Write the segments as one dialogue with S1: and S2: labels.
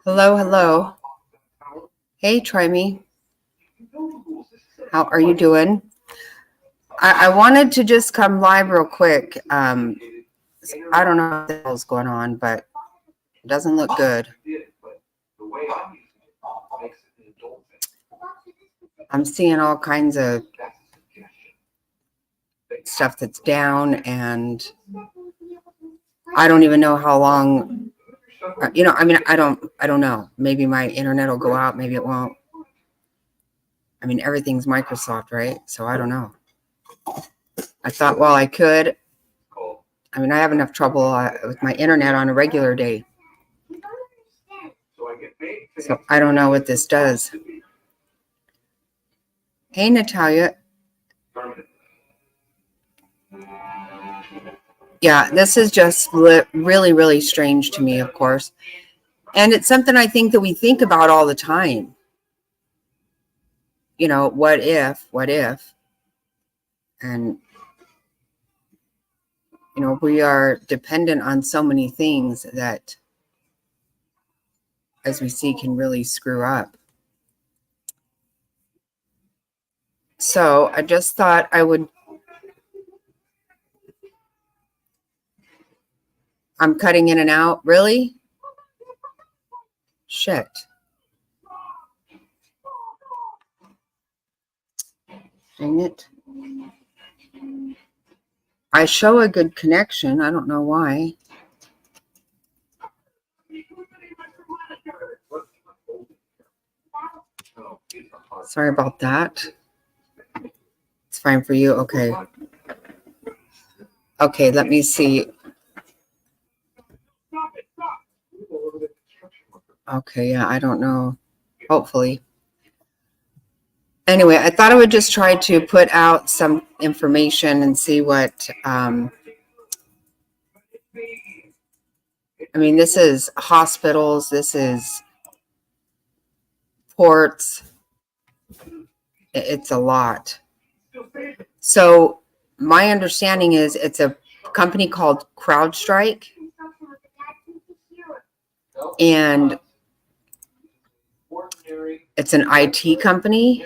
S1: Hello, hello. Hey, try me. How are you doing? I wanted to just come live real quick. I don't know what the hell's going on, but it doesn't look good. I'm seeing all kinds of stuff that's down, and I don't even know how long. I mean, I don't know. Maybe my internet will go out. Maybe it won't. I mean, everything's Microsoft, right? So I don't know. I thought, well, I could. I mean, I have enough trouble with my internet on a regular day. So I don't know what this does. Hey, Natalia. Yeah, this is just really, really strange to me, of course. And it's something I think that we think about all the time. You know, what if? And, you know, we are dependent on so many things that, as we see, can really screw up. So I just thought I would. I'm cutting in and out. Really? Shit. Dang it. I show a good connection. I don't know why. Sorry about that. It's fine for you. Okay. Okay, let me see. Okay, yeah, I don't know. Hopefully. Anyway, I thought I would just try to put out some information and see what, I mean, this is hospitals, this is ports. It's a lot. So my understanding is it's a company called CrowdStrike, and it's an IT company.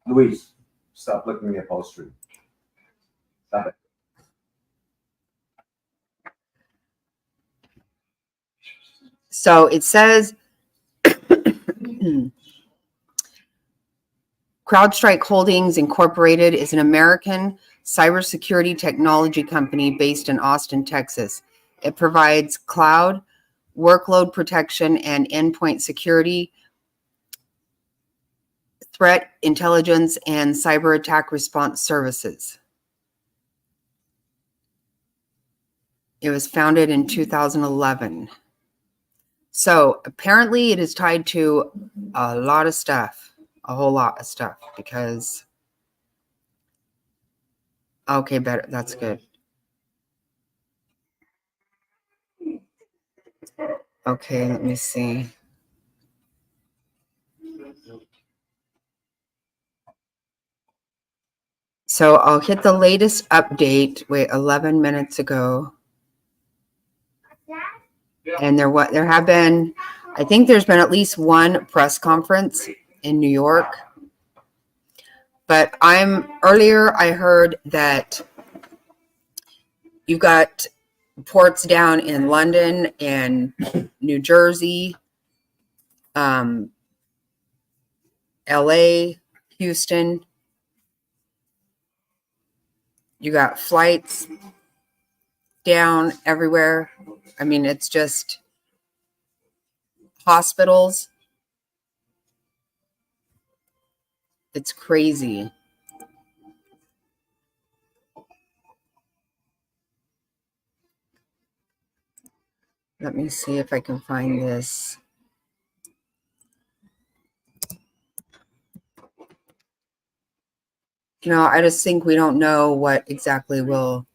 S2: Luis, stop looking at the upholstery. Stop it.
S1: So it says CrowdStrike Holdings Incorporated is an American cybersecurity technology company based in Austin, Texas. It provides cloud, workload protection, and endpoint security, threat intelligence, and cyber attack response services. It was founded in 2011. So apparently it is tied to a lot of stuff, a whole lot of stuff, because, okay, better, that's good. Okay, let me see. So I'll hit the latest update. Wait, 11 minutes ago. And there have been, I think there's been at least one press conference in New York. But earlier I heard that you got ports down in London and New Jersey, LA, Houston. You got flights down everywhere. I mean, it's just hospitals. It's crazy. Let me see if I can find this. I just think we don't know what exactly will.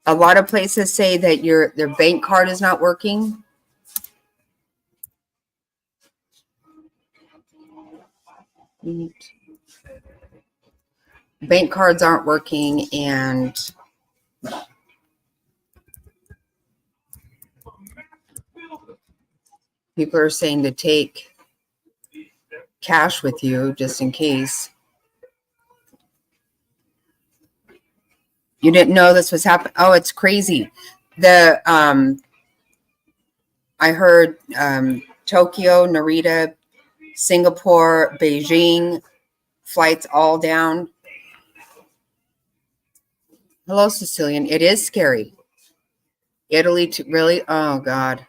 S1: A lot of places say that their bank card is not working. Bank cards aren't working, and people are saying to take cash with you just in case. You didn't know this was happening? Oh, it's crazy. I heard Tokyo, Narita, Singapore, Beijing flights all down. Hello, Sicilian. It is scary. Italy, really? Oh, God.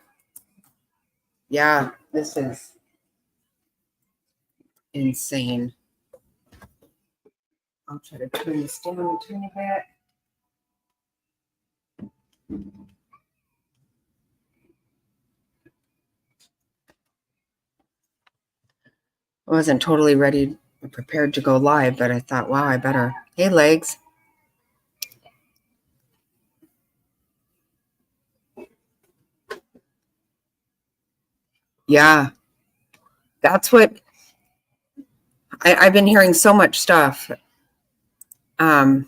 S1: Yeah, this is insane. I'll try to turn this down a tiny bit. I wasn't totally ready or prepared to go live, but I thought, wow, I better. Hey, Legs. Yeah, that's what I've been hearing so much stuff. Let's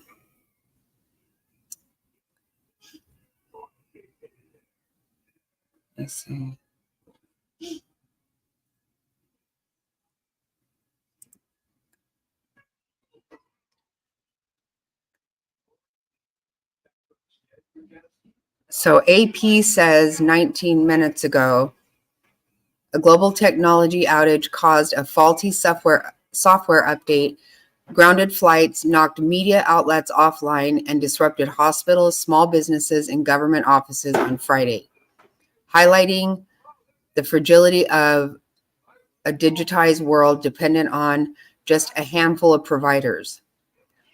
S1: see. So AP says 19 minutes ago, a global technology outage caused a faulty software update, grounded flights, knocked media outlets offline, and disrupted hospitals, small businesses, and government offices on Friday, highlighting the fragility of a digitized world dependent on just a handful of providers.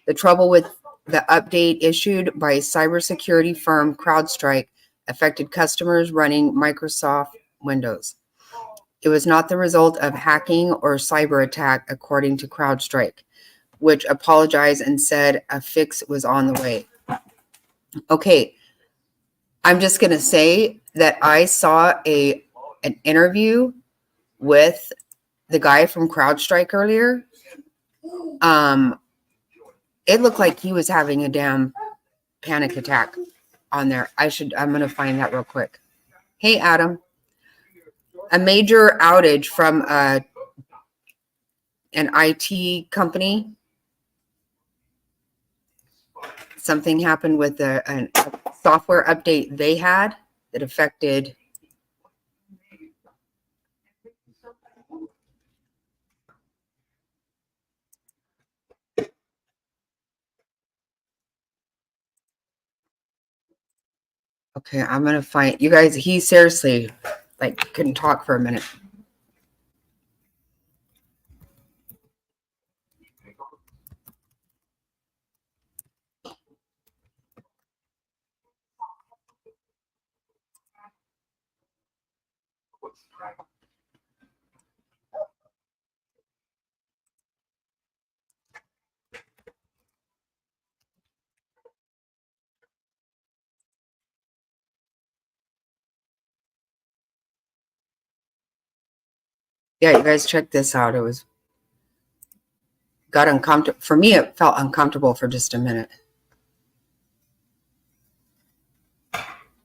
S1: The trouble with the update issued by cybersecurity firm CrowdStrike affected customers running Microsoft Windows. It was not the result of hacking or cyber attack, according to CrowdStrike, which apologized and said a fix was on the way. Okay, I'm just going to say that I saw an interview with the guy from CrowdStrike earlier. It looked like he was having a damn panic attack on there. I'm going to find that real quick. Hey, Adam. A major outage from an IT company. Something happened with a software update they had that affected. Okay, I'm going to find you guys. He seriously couldn't talk for a minute. Yeah, you guys check this out. It got uncomfortable. For me, it felt uncomfortable for just a minute.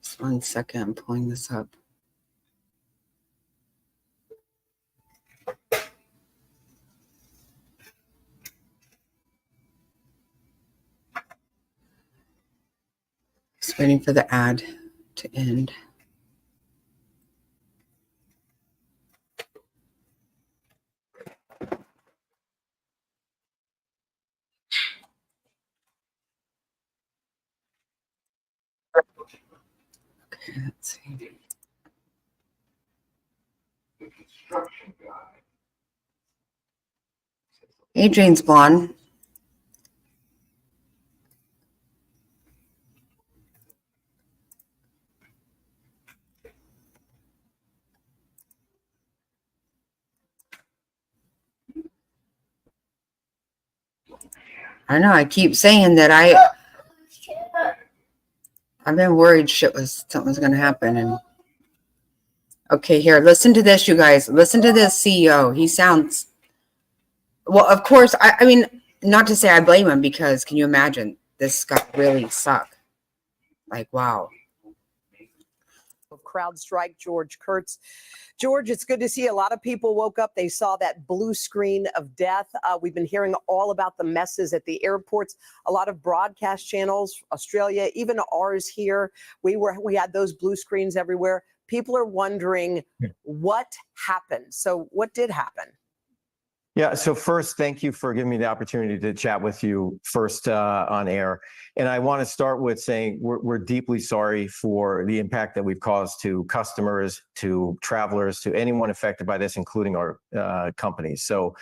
S1: Just 1 second, I'm pulling this up. Just waiting for the ad to end. Okay, let's see. Hey, James Bond. I know. I keep saying that I've been worried something was going to happen. And okay, here, listen to this, you guys. Listen to this CEO. He sounds, well, of course, I mean, not to say I blame him, because can you imagine? This guy really suck. Like, wow.
S3: Of CrowdStrike, George Kurtz. George, it's good to see a lot of people woke up. They saw that blue screen of death. We've been hearing all about the messes at the airports. A lot of broadcast channels, Australia, even ours here. We had those blue screens everywhere. People are wondering what happened. So what did happen?
S4: Yeah, so first, thank you for giving me the opportunity to chat with you first on air. And I want to start with saying we're deeply sorry for the impact that we've caused to customers, to travelers, to anyone affected by this, including our companies. So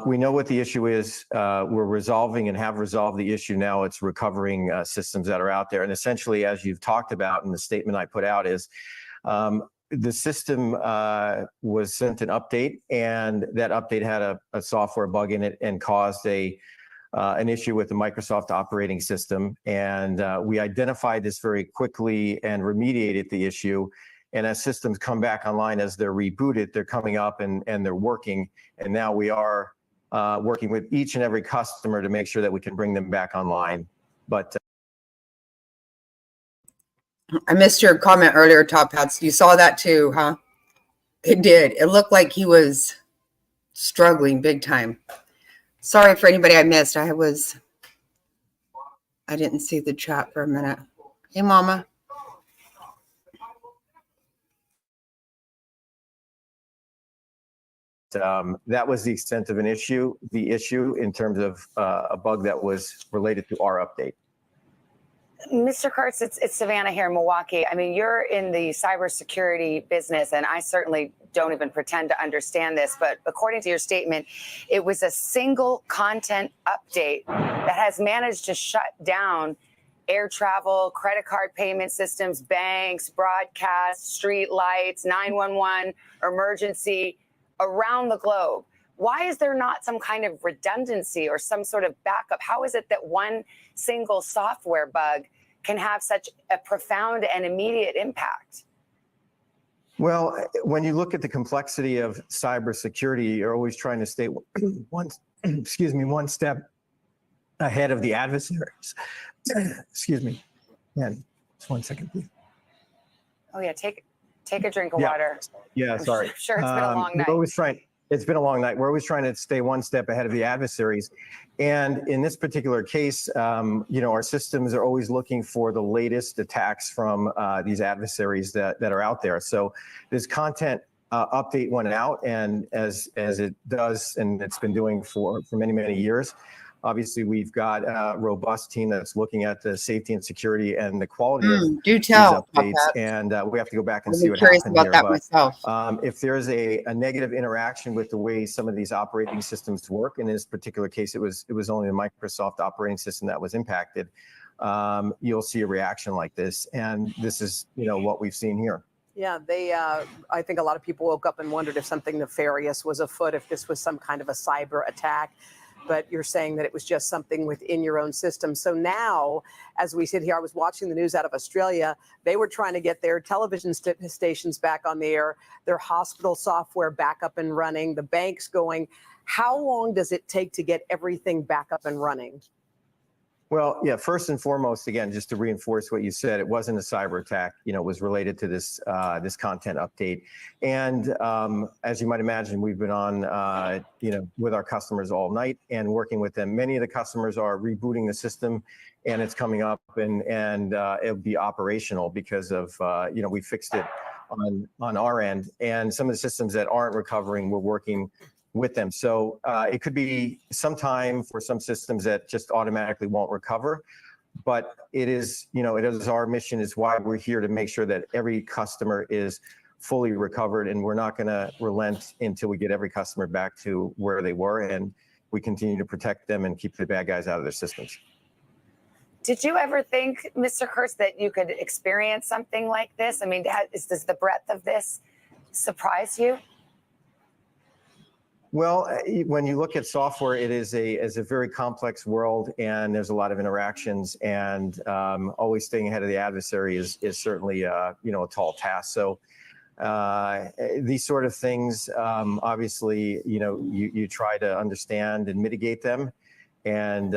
S4: we know what the issue is. We're resolving and have resolved the issue now. It's recovering systems that are out there. And essentially, as you've talked about in the statement I put out, is the system was sent an update, and that update had a software bug in it and caused an issue with the Microsoft operating system. And we identified this very quickly and remediated the issue. And as systems come back online, as they're rebooted, they're coming up and they're working. And now we are working with each and every customer to make sure that we can bring them back online. But
S1: I missed your comment earlier, Top Hats. You saw that too, huh? It did. It looked like he was struggling big time. Sorry for anybody I missed. I didn't see the chat for a minute. Hey, Mama.
S4: That was the extent of the issue in terms of a bug that was related to our update.
S5: Mr. Kurtz, it's Savannah here in Milwaukee. I mean, you're in the cybersecurity business, and I certainly don't even pretend to understand this, but according to your statement, it was a single content update that has managed to shut down air travel, credit card payment systems, banks, broadcast, street lights, 911, emergency around the globe. Why is there not some kind of redundancy or some sort of backup? How is it that one single software bug can have such a profound and immediate impact?
S4: Well, when you look at the complexity of cybersecurity, you're always trying to stay one step ahead of the adversaries. Excuse me. Man, just 1 second, please.
S5: Oh yeah, take a drink of water.
S4: Yeah, sorry.
S5: I'm sure it's been a long night.
S4: It's been a long night. We're always trying to stay one step ahead of the adversaries. And in this particular case, our systems are always looking for the latest attacks from these adversaries that are out there. So this content update went out, and as it does, and it's been doing for many, many years, obviously we've got a robust team that's looking at the safety and security and the quality of
S1: Do tell
S4: these updates. And we have to go back and see what
S1: curious
S4: happened
S1: about
S4: here.
S1: that
S4: But
S1: myself.
S4: if there's a negative interaction with the way some of these operating systems work, in this particular case, it was only the Microsoft operating system that was impacted, you'll see a reaction like this. And this is, what we've seen here.
S3: Yeah, I think a lot of people woke up and wondered if something nefarious was afoot, if this was some kind of a cyber attack. But you're saying that it was just something within your own system. So now, as we sit here, I was watching the news out of Australia. They were trying to get their television stations back on the air, their hospital software back up and running, the banks going. How long does it take to get everything back up and running?
S4: Well, yeah, first and foremost, again, just to reinforce what you said, it wasn't a cyber attack. It was related to this content update. And as you might imagine, we've been on, with our customers all night and working with them. Many of the customers are rebooting the system, and it's coming up, and it'll be operational because of, we fixed it on our end. And some of the systems that aren't recovering, we're working with them. So it could be some time for some systems that just automatically won't recover, but it is our mission, is why we're here, to make sure that every customer is fully recovered, and we're not going to relent until we get every customer back to where they were, and we continue to protect them and keep the bad guys out of their systems.
S5: Did you ever think, Mr. Kurtz, that you could experience something like this? I mean, does the breadth of this surprise you?
S4: Well, when you look at software, it is a very complex world, and there's a lot of interactions, and always staying ahead of the adversary is certainly a tall task. So these sort of things, obviously, you try to understand and mitigate them, and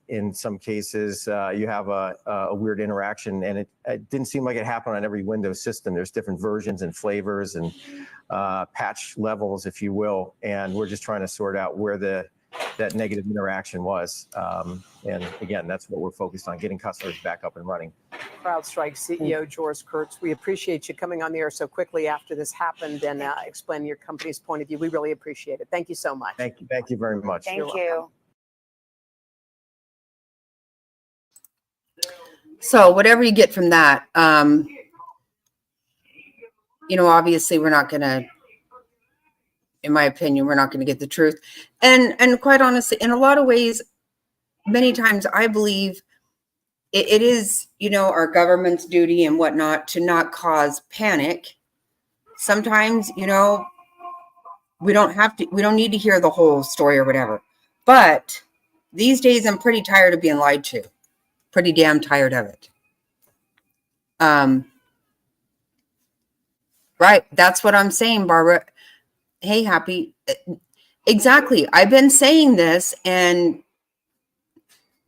S4: in some cases, you have a weird interaction, and it didn't seem like it happened on every Windows system. There's different versions and flavors and patch levels, if you will, and we're just trying to sort out where that negative interaction was. And again, that's what we're focused on, getting customers back up and running.
S3: CrowdStrike CEO George Kurtz, we appreciate you coming on the air so quickly after this happened and explaining your company's point of view. We really appreciate it. Thank you so much.
S4: Thank you very much.
S5: Thank you.
S1: So whatever you get from that, obviously we're not going to, in my opinion, we're not going to get the truth. And quite honestly, in a lot of ways, many times I believe it is, our government's duty and whatnot to not cause panic. Sometimes, we don't need to hear the whole story or whatever. But these days I'm pretty tired of being lied to. Pretty damn tired of it. Right. That's what I'm saying, Barbara. Hey, Happy. Exactly. I've been saying this, and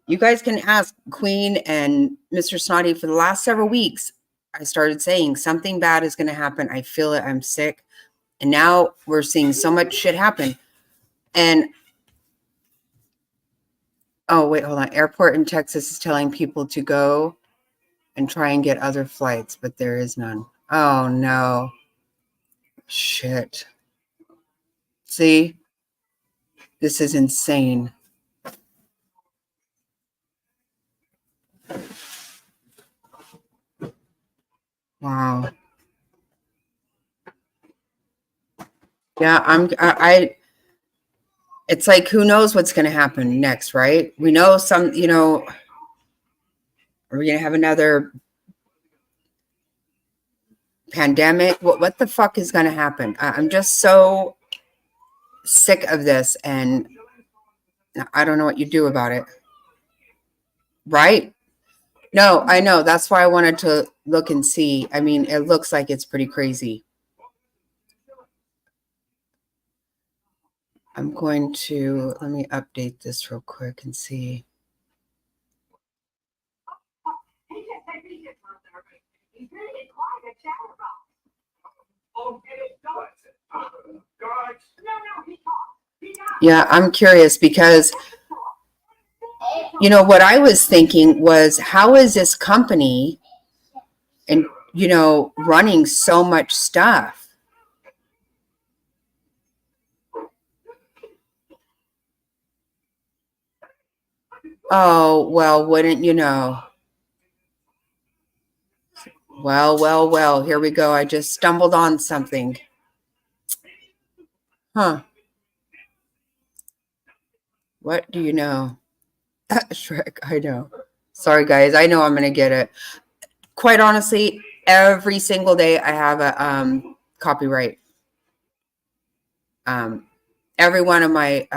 S1: you guys can ask Queen and Mr. Snotty for the last several weeks. I started saying something bad is going to happen. I feel it. I'm sick. And now we're seeing so much shit happen. And oh, wait, hold on. Airport in Texas is telling people to go and try and get other flights, but there is none. Oh, no. Shit. See? This is insane. Wow. Yeah, it's like, who knows what's going to happen next, right? We know are we going to have another pandemic? What the fuck is going to happen? I'm just so sick of this, and I don't know what you do about it. Right? No, I know. That's why I wanted to look and see. I mean, it looks like it's pretty crazy. I'm going to, let me update this real quick and see. Yeah, I'm curious because, what I was thinking was, how is this company and, running so much stuff? Oh, well, wouldn't you know? Well, here we go. I just stumbled on something. Huh. What do you know? Shrek, I know. Sorry, guys. I know I'm going to get it. Quite honestly, every single day I have a copyright. Every one of my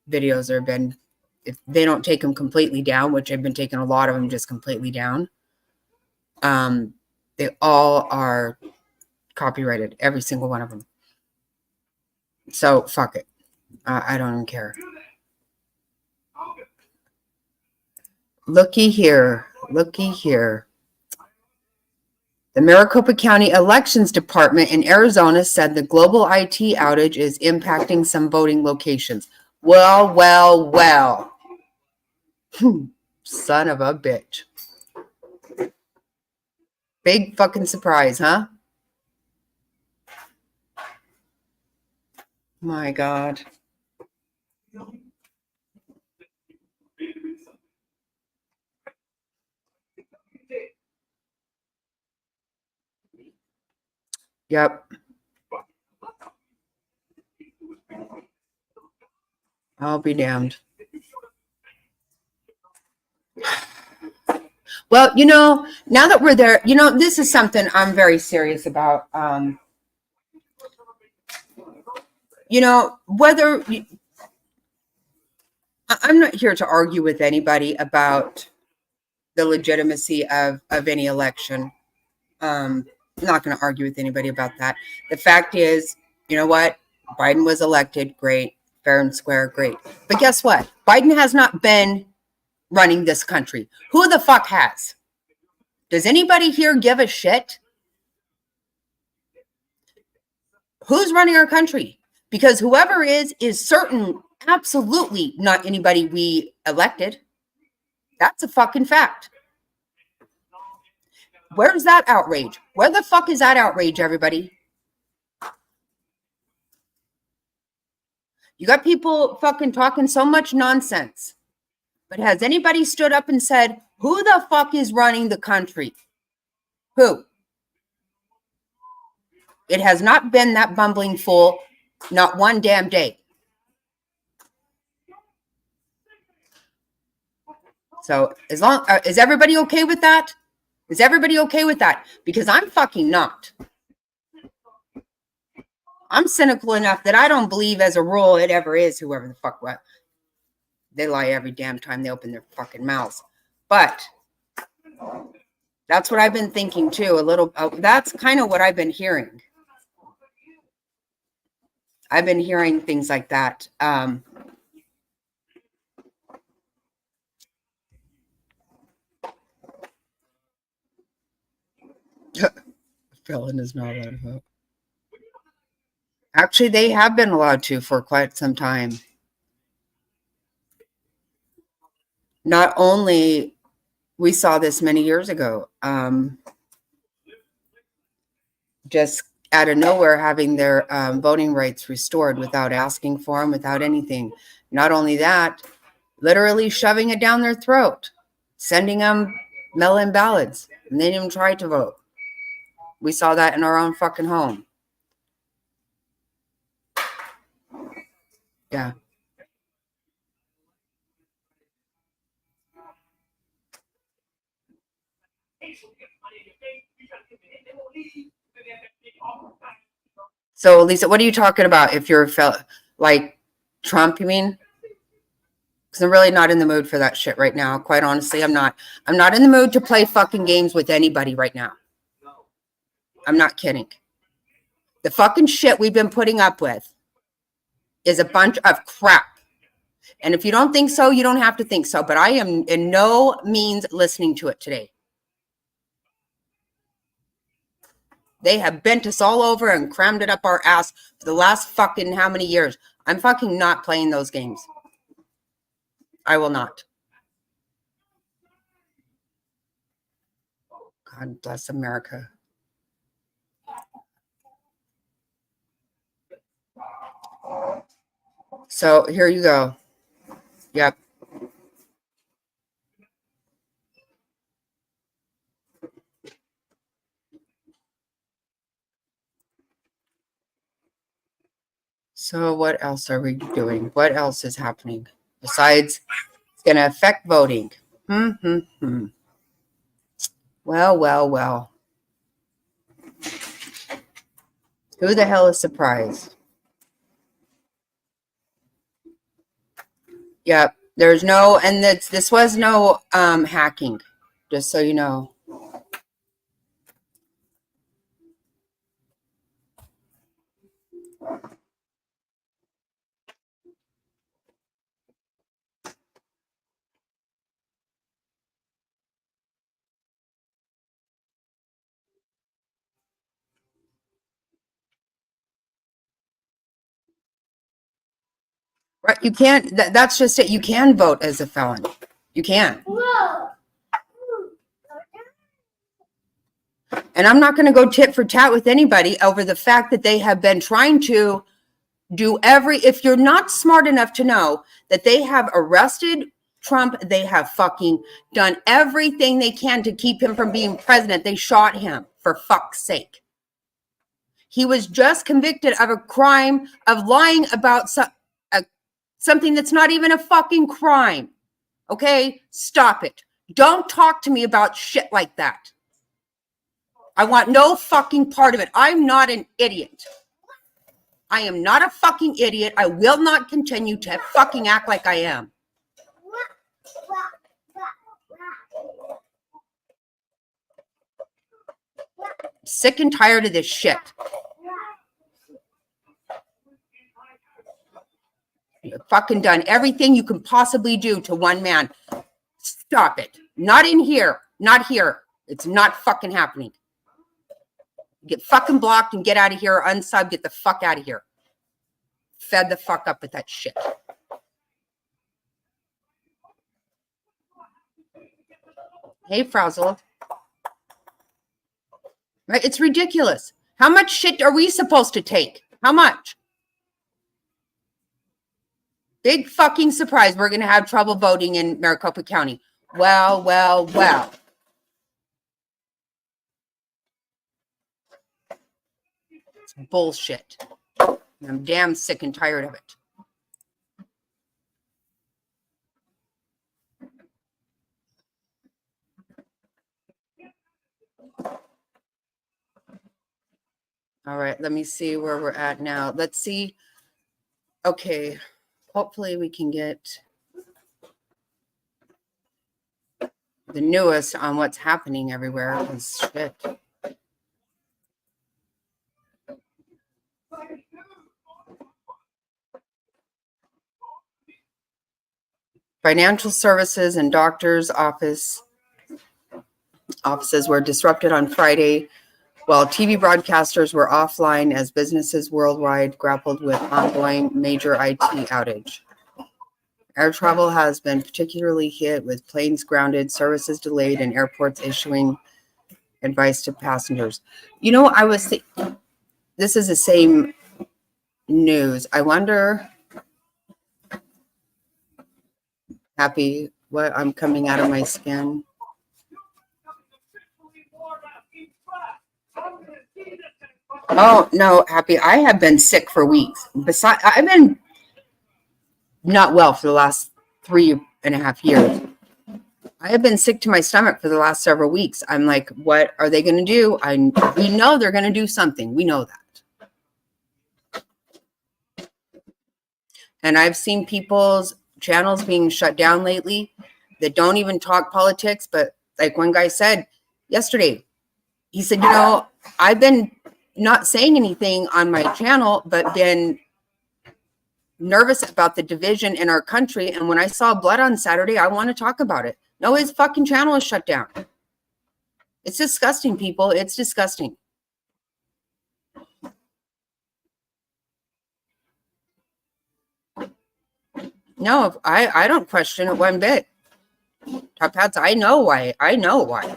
S1: videos have been, if they don't take them completely down, which I've been taking a lot of them just completely down, they all are copyrighted, every single one of them. So fuck it. I don't even care. Looky here. The Maricopa County Elections Department in Arizona said the global IT outage is impacting some voting locations. Well. Son of a bitch. Big fucking surprise, huh? My God. Yep. I'll be damned. Well, now that we're there, this is something I'm very serious about. you know, I'm not here to argue with anybody about the legitimacy of any election. I'm not going to argue with anybody about that. The fact is, you know what? Biden was elected. Great. Fair and square. Great. But guess what? Biden has not been running this country. Who the fuck has? Does anybody here give a shit? Who's running our country? Because whoever is certain, absolutely not anybody we elected. That's a fucking fact. Where's that outrage? Where the fuck is that outrage, everybody? You got people fucking talking so much nonsense. But has anybody stood up and said, who the fuck is running the country? Who? It has not been that bumbling fool, not one damn day. So as long, is everybody okay with that? Is everybody okay with that? Because I'm fucking not. I'm cynical enough that I don't believe as a rule it ever is whoever the fuck what. They lie every damn time they open their fucking mouths. But that's what I've been thinking too. A little, that's kind of what I've been hearing. I've been hearing things like that. Felon is not allowed to vote. Actually, they have been allowed to for quite some time. Not only we saw this many years ago, just out of nowhere having their voting rights restored without asking for them, without anything. Not only that, literally shoving it down their throat, sending them mail-in ballots, and they didn't even try to vote. We saw that in our own fucking home. Yeah. So, Lisa, what are you talking about? If you're like Trump, you mean? Because I'm really not in the mood for that shit right now. Quite honestly, I'm not. I'm not in the mood to play fucking games with anybody right now. I'm not kidding. The fucking shit we've been putting up with is a bunch of crap. And if you don't think so, you don't have to think so. But I am in no means listening to it today. They have bent us all over and crammed it up our ass for the last fucking how many years. I'm fucking not playing those games. I will not. God bless America. So here you go. Yep. So what else are we doing? What else is happening besides it's going to affect voting? Well. Who the hell is surprised? Yep. There's no, and this was no hacking, just so you know. Right, you can't, that's just it. You can vote as a felon. You can. And I'm not going to go tit for tat with anybody over the fact that they have been trying to do if you're not smart enough to know that they have arrested Trump, they have fucking done everything they can to keep him from being president. They shot him, for fuck's sake. He was just convicted of a crime of lying about something that's not even a fucking crime. Okay? Stop it. Don't talk to me about shit like that. I want no fucking part of it. I'm not an idiot. I am not a fucking idiot. I will not continue to fucking act like I am. Sick and tired of this shit. You've fucking done everything you can possibly do to one man. Stop it. Not in here. Not here. It's not fucking happening. Get fucking blocked and get out of here. Unsub, get the fuck out of here. Fed the fuck up with that shit. Hey, Frazzled. Right? It's ridiculous. How much shit are we supposed to take? How much? Big fucking surprise. We're going to have trouble voting in Maricopa County. Well, well, well. It's bullshit. I'm damn sick and tired of it. All right, let me see where we're at now. Let's see. Okay, hopefully we can get the newest on what's happening everywhere. Because shit. Financial services and doctors' offices were disrupted on Friday, while TV broadcasters were offline as businesses worldwide grappled with ongoing major IT outage. Air travel has been particularly hit, with planes grounded, services delayed, and airports issuing advice to passengers. You know, this is the same news. I wonder, Happy, what I'm coming out of my skin. Oh, no, Happy, I have been sick for weeks. Besides, I've been not well for the last 3.5 years. I have been sick to my stomach for the last several weeks. I'm like, what are they going to do? We know they're going to do something. We know that. And I've seen people's channels being shut down lately that don't even talk politics. But like one guy said yesterday, he said, you know, I've been not saying anything on my channel, but been nervous about the division in our country. And when I saw blood on Saturday, I want to talk about it. No, his fucking channel is shut down. It's disgusting, people. It's disgusting. No, I don't question it one bit. Top hats, I know why. I know why.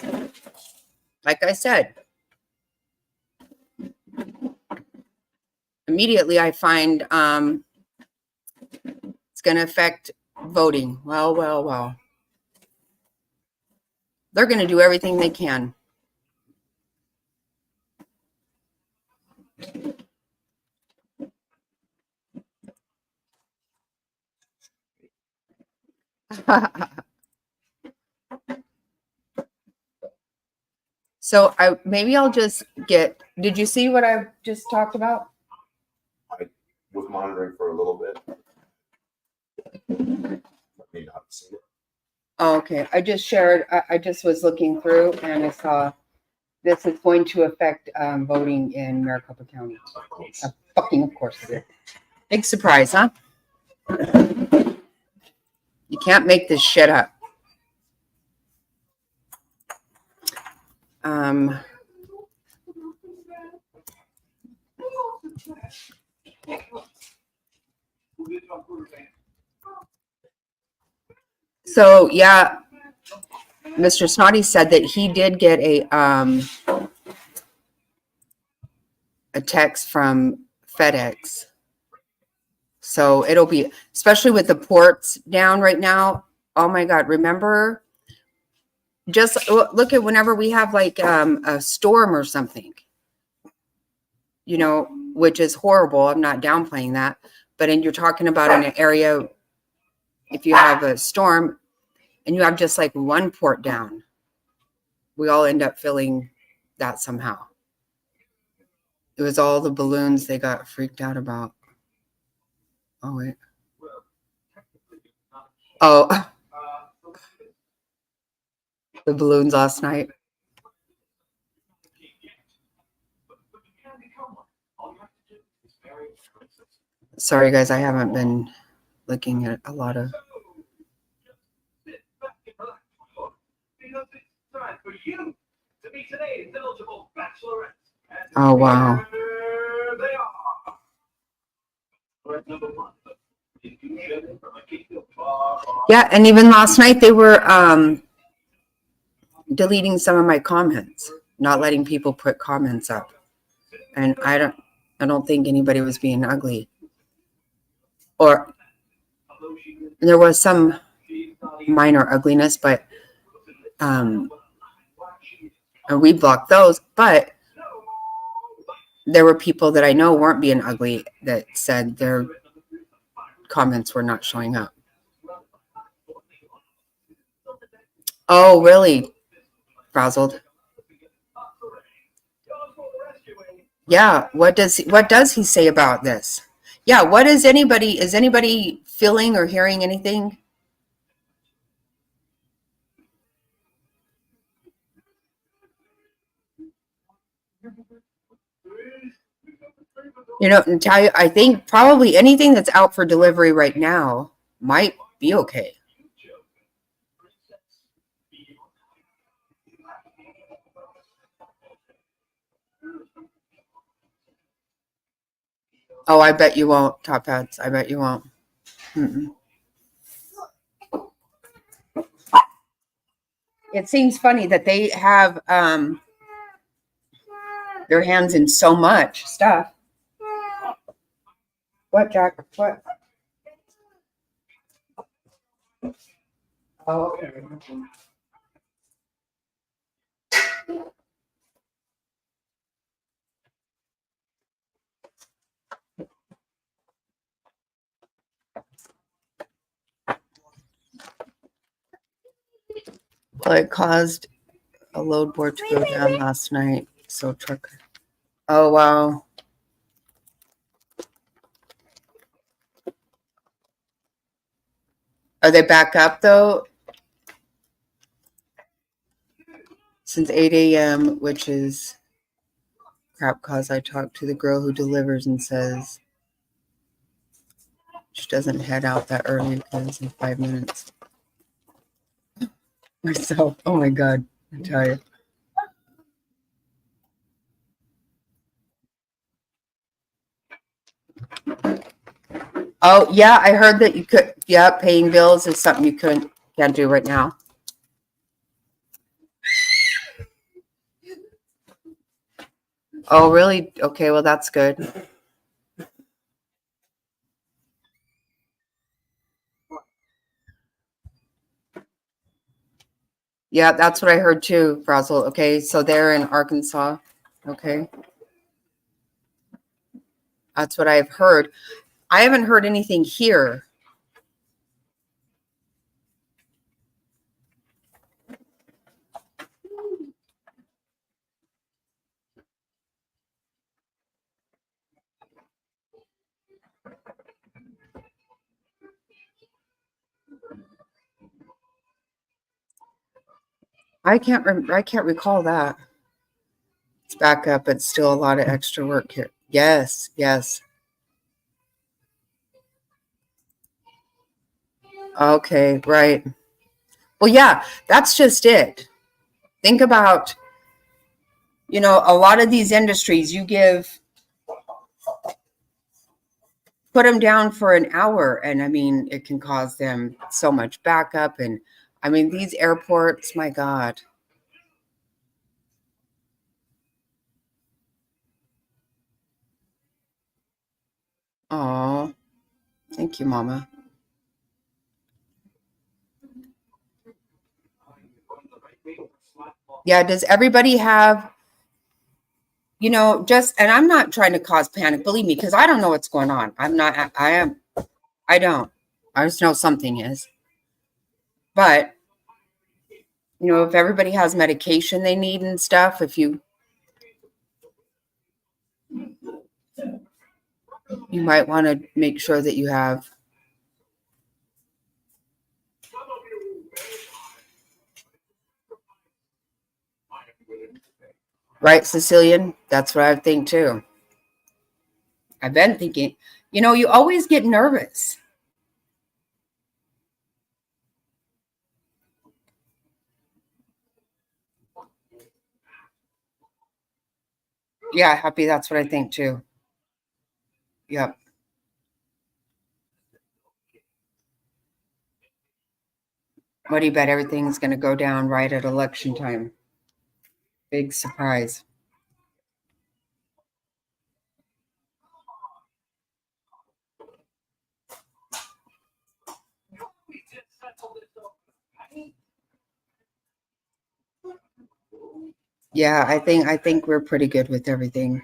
S1: Like I said, immediately I find it's going to affect voting. Well, well, well. They're going to do everything they can. So maybe I'll just did you see what I just talked about?
S2: I was monitoring for a little bit. I may not have seen it.
S1: Oh, okay. I just shared, I just was looking through and I saw this is going to affect voting in Maricopa County.
S2: Of course.
S1: Of course it is. Big surprise, huh? You can't make this shit up. So yeah, Mr. Snotty said that he did get a text from FedEx. So it'll be, especially with the ports down right now. Oh my God, remember? Just look at whenever we have like a storm or something, you know, which is horrible. I'm not downplaying that. But you're talking about in an area, if you have a storm and you have just like one port down, we all end up feeling that somehow. It was all the balloons they got freaked out about. Oh, wait. Oh, the balloons last night. Sorry, guys, I haven't been looking at a lot of. Oh, wow. Yeah, and even last night they were deleting some of my comments, not letting people put comments up. And I don't think anybody was being ugly. Or there was some minor ugliness, but and we blocked those, but there were people that I know weren't being ugly that said their comments were not showing up. Oh, really, frazzled? Yeah, what does he say about this? Yeah, what is anybody feeling or hearing anything? You know, Natalia, I think probably anything that's out for delivery right now might be okay. Oh, I bet you won't, Top Hats. I bet you won't. Mm-mm. It seems funny that they have their hands in so much stuff. What, Jack? What? Oh, okay. Well, it caused a load board to go down last night. So truck. Oh, wow. Are they back up though? Since 8 a.m., which is crap, cause I talked to the girl who delivers and says she doesn't head out that early because in 5 minutes. Myself. Oh my God. I tell you. Oh, yeah, I heard that you could. Yeah, paying bills is something you can't do right now. Oh, really? Okay, well, that's good. Yeah, that's what I heard too, Frazzle. Okay, so they're in Arkansas. Okay. That's what I've heard. I haven't heard anything here. I can't recall that. It's back up. It's still a lot of extra work here. Yes, yes. Okay, right. Well, yeah, that's just it. Think about, a lot of these industries, put them down for an hour, and I mean, it can cause them so much backup. And I mean, these airports, my God. Oh, thank you, Mama. Yeah, does everybody have, and I'm not trying to cause panic, believe me, because I don't know what's going on. I don't. I just know something is. But, if everybody has medication they need and stuff, if you You might want to make sure that you have. Right, Sicilian? That's what I think too. I've been thinking, you always get nervous. Yeah, Happy, that's what I think too. Yep. What do you bet everything's going to go down right at election time? Big surprise. Yeah, I think we're pretty good with everything.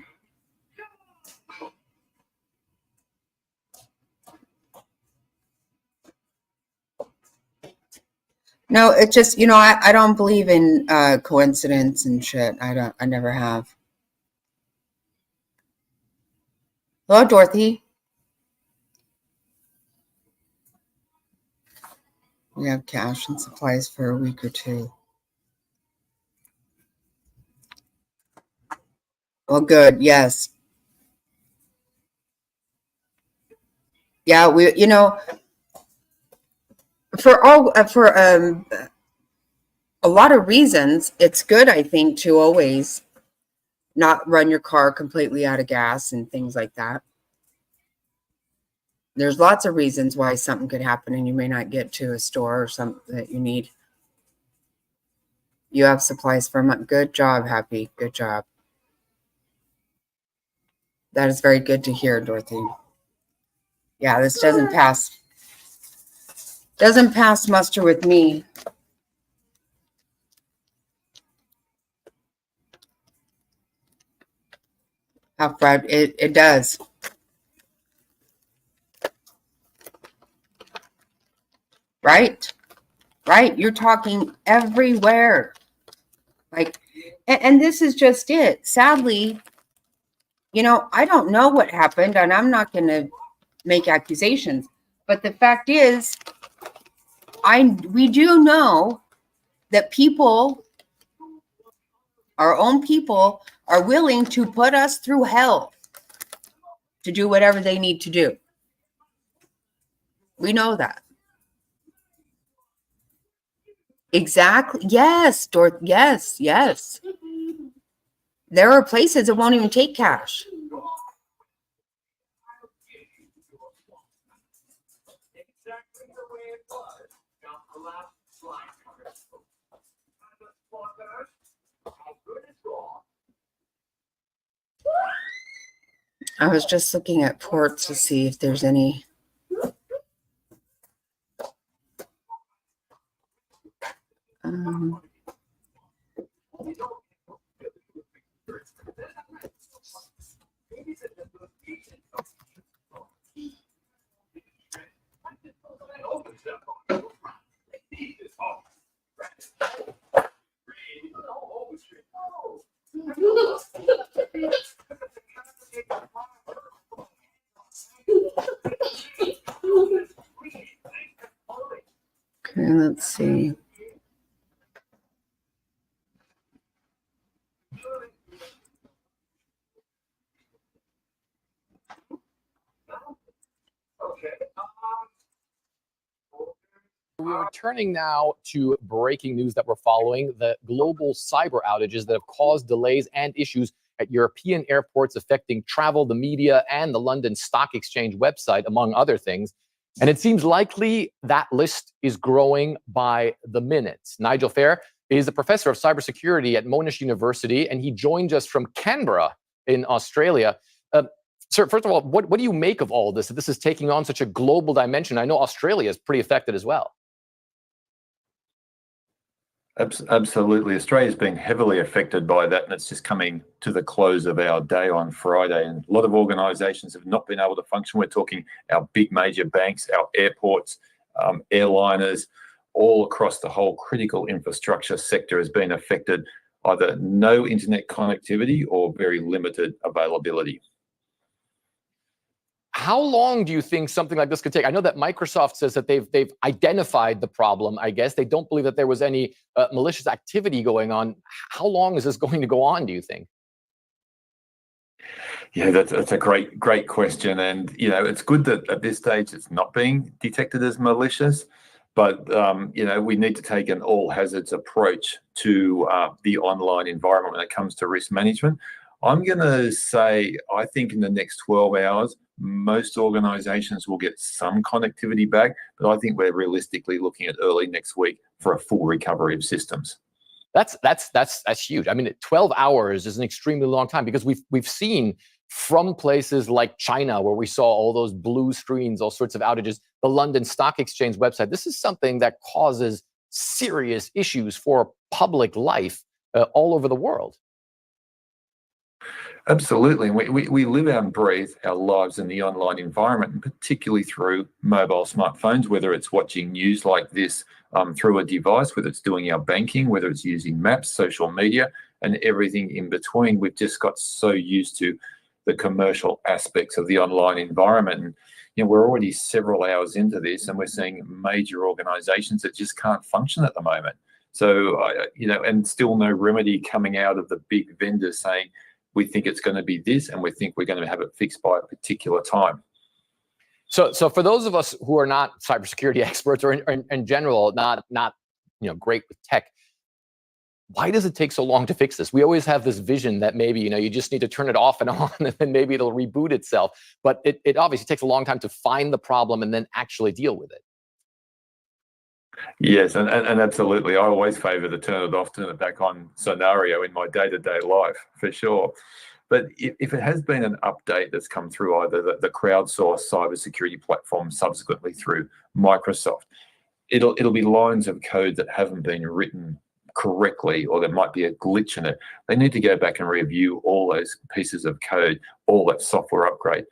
S1: No, it just, I don't believe in coincidence and shit. I never have. Hello, Dorothy. We have cash and supplies for a week or two. Well, good. Yes. Yeah, for a lot of reasons, it's good, I think, to always not run your car completely out of gas and things like that. There's lots of reasons why something could happen and you may not get to a store or something that you need. You have supplies for a month. Good job, Happy. Good job. That is very good to hear, Dorothy. Yeah, this doesn't pass muster with me. How proud it does. Right? Right. You're talking everywhere. And this is just it. Sadly, I don't know what happened, and I'm not going to make accusations. But the fact is, we do know that people, our own people, are willing to put us through hell to do whatever they need to do. We know that. Exactly. Yes, yes. There are places that won't even take cash. I was just looking at ports to see if there's any. Okay, let's see.
S6: We're returning now to breaking news that we're following, the global cyber outages that have caused delays and issues at European airports affecting travel, the media, and the London Stock Exchange website, among other things. And it seems likely that list is growing by the minute. Nigel Fair is a professor of cybersecurity at Monash University, and he joins us from Canberra in Australia. Sir, first of all, what do you make of all this? That this is taking on such a global dimension? I know Australia is pretty affected as well.
S7: Absolutely. Australia's been heavily affected by that, and it's just coming to the close of our day on Friday. And a lot of organisations have not been able to function. We're talking our big major banks, our airports, airliners, all across the whole critical infrastructure sector has been affected, either no internet connectivity or very limited availability.
S6: How long do you think something like this could take? I know that Microsoft says that they've identified the problem. I guess they don't believe that there was any malicious activity going on. How long is this going to go on, do you think?
S7: Yeah, that's a great question, and it's good that at this stage it's not being detected as malicious, but we need to take an all hazards approach to the online environment when it comes to risk management. I'm going to say I think in the next 12 hours, most organizations will get some connectivity back, but I think we're realistically looking at early next week for a full recovery of systems.
S6: That's huge. I mean, 12 hours is an extremely long time, because we've seen from places like China, where we saw all those blue screens, all sorts of outages, the London Stock Exchange website. This is something that causes serious issues for public life all over the world.
S7: Absolutely. We live and breathe our lives in the online environment, and particularly through mobile smartphones, whether it's watching news like this through a device, whether it's doing our banking, whether it's using maps, social media, and everything in between. We've just got so used to the commercial aspects of the online environment. And we're already several hours into this, and we're seeing major organizations that just can't function at the moment. So, and still no remedy coming out of the big vendors saying, we think it's going to be this, and we think we're going to have it fixed by a particular time.
S6: So for those of us who are not cybersecurity experts, or in general not great with tech, why does it take so long to fix this? We always have this vision that maybe you just need to turn it off and on, and then maybe it'll reboot itself. But it obviously takes a long time to find the problem and then actually deal with it.
S7: Yes, and absolutely. I always favor the turn it off, turn it back on scenario in my day-to-day life, for sure. But if it has been an update that's come through either the crowdsourced cybersecurity platform, subsequently through Microsoft, it'll be lines of code that haven't been written correctly, or there might be a glitch in it. They need to go back and review all those pieces of code, all that software upgrade.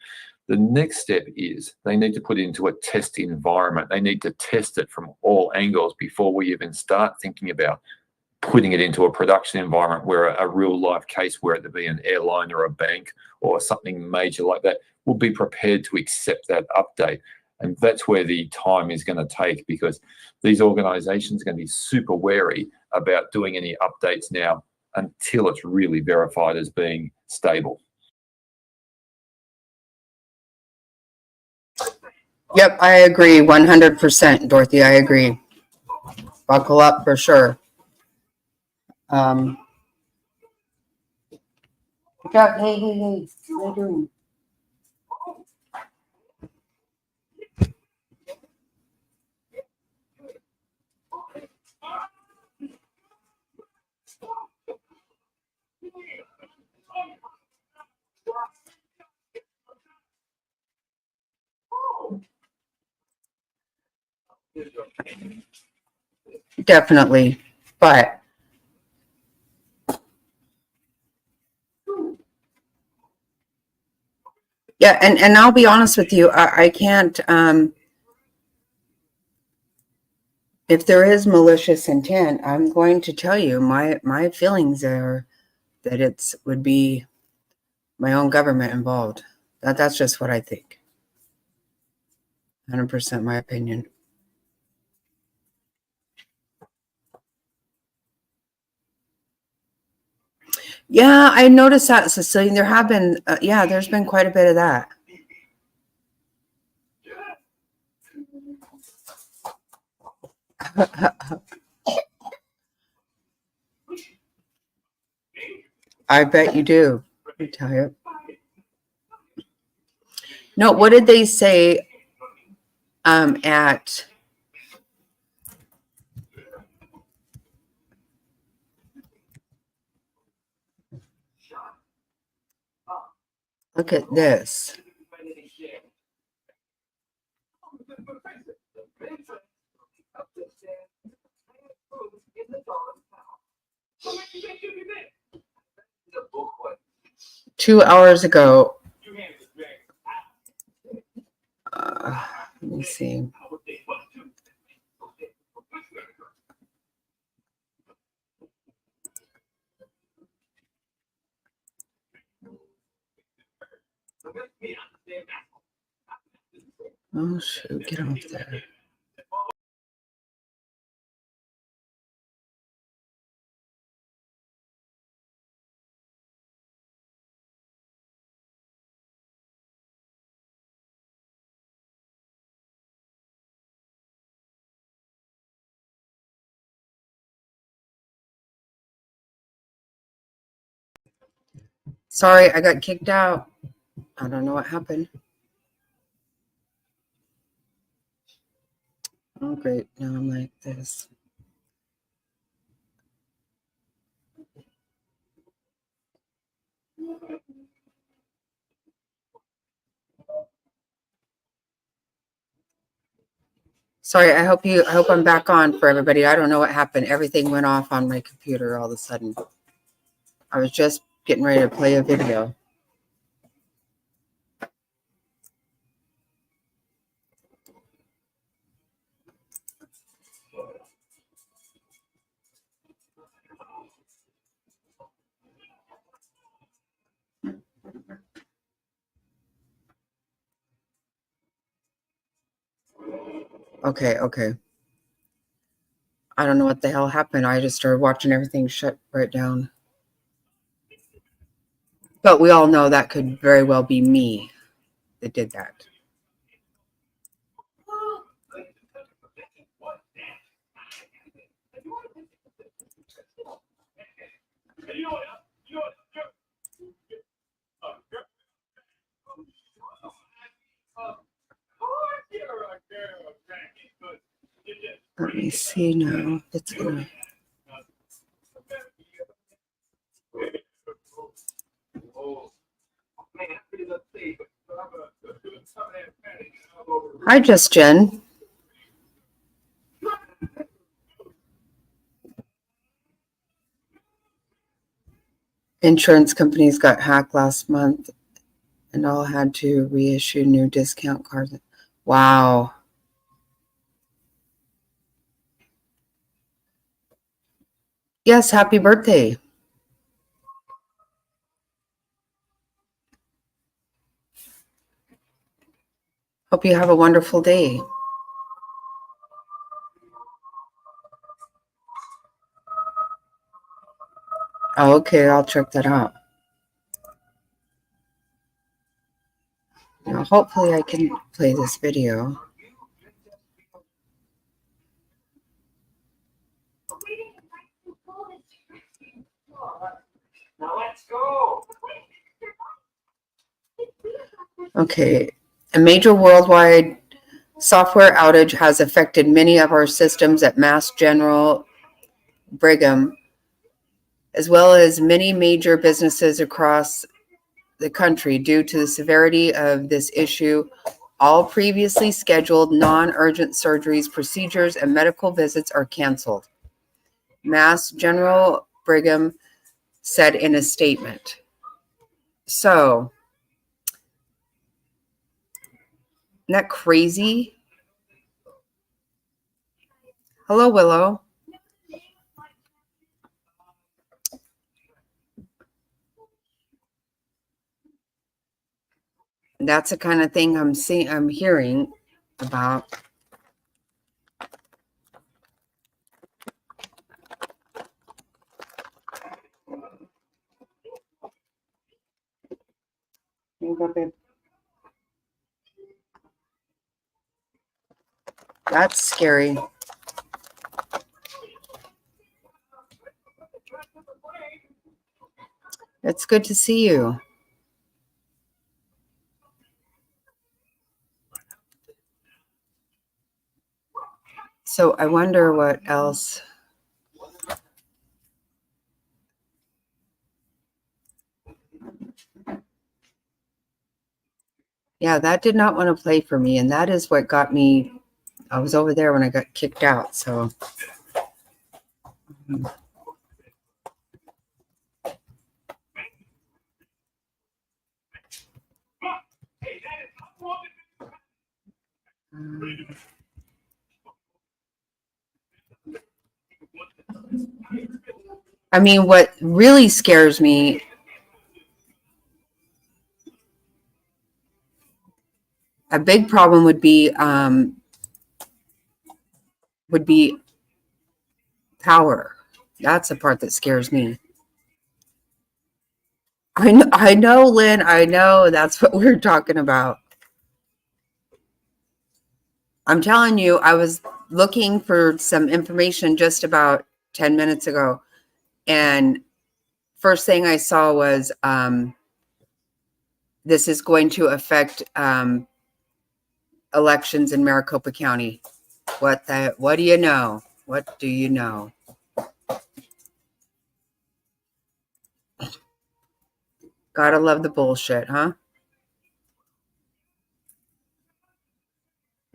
S7: The next step is they need to put it into a test environment. They need to test it from all angles before we even start thinking about putting it into a production environment, where a real life case, where it be an airline or a bank or something major like that, will be prepared to accept that update. And that's where the time is going to take, because these organizations are going to be super wary about doing any updates now until it's really verified as being stable.
S1: Yep, I agree 100%, Dorothy. I agree. Buckle up for sure. Hey. What are you doing? Definitely, but yeah, and I'll be honest with you, I can't. If there is malicious intent, I'm going to tell you my feelings are that it would be my own government involved. That's just what I think. 100% my opinion. Yeah, I noticed that, Cecilian. There have been, there's been quite a bit of that. I bet you do. Let me tell you. No, what did they say at look at this. Two hours ago. Let me see. Oh, shoot, get off there. Sorry, I got kicked out. I don't know what happened. Oh, great. Now I'm like this. Sorry, I hope I'm back on for everybody. I don't know what happened. Everything went off on my computer all of a sudden. I was just getting ready to play a video. Okay. I don't know what the hell happened. I just started watching everything shut right down. But we all know that could very well be me that did that. Let me see now. It's gonna. Hi, Just Jen. Insurance companies got hacked last month and all had to reissue new discount cards. Wow. Yes, happy birthday. Hope you have a wonderful day. Oh, okay, I'll check that out. Now, hopefully I can play this video.
S8: Now let's go.
S1: Okay, a major worldwide software outage has affected many of our systems at Mass General Brigham, as well as many major businesses across the country. Due to the severity of this issue, all previously scheduled non-urgent surgeries, procedures, and medical visits are canceled, Mass General Brigham said in a statement. So, isn't that crazy? Hello, Willow. That's the kind of thing I'm hearing about. That's scary. It's good to see you. So I wonder what else. Yeah, that did not want to play for me. And that is what got me. I was over there when I got kicked out. So. I mean, what really scares me A big problem would be power. That's the part that scares me. I know, Lynn. I know that's what we're talking about. I'm telling you, I was looking for some information just about 10 minutes ago, and first thing I saw was this is going to affect elections in Maricopa County. What do you know? What do you know? Gotta love the bullshit, huh?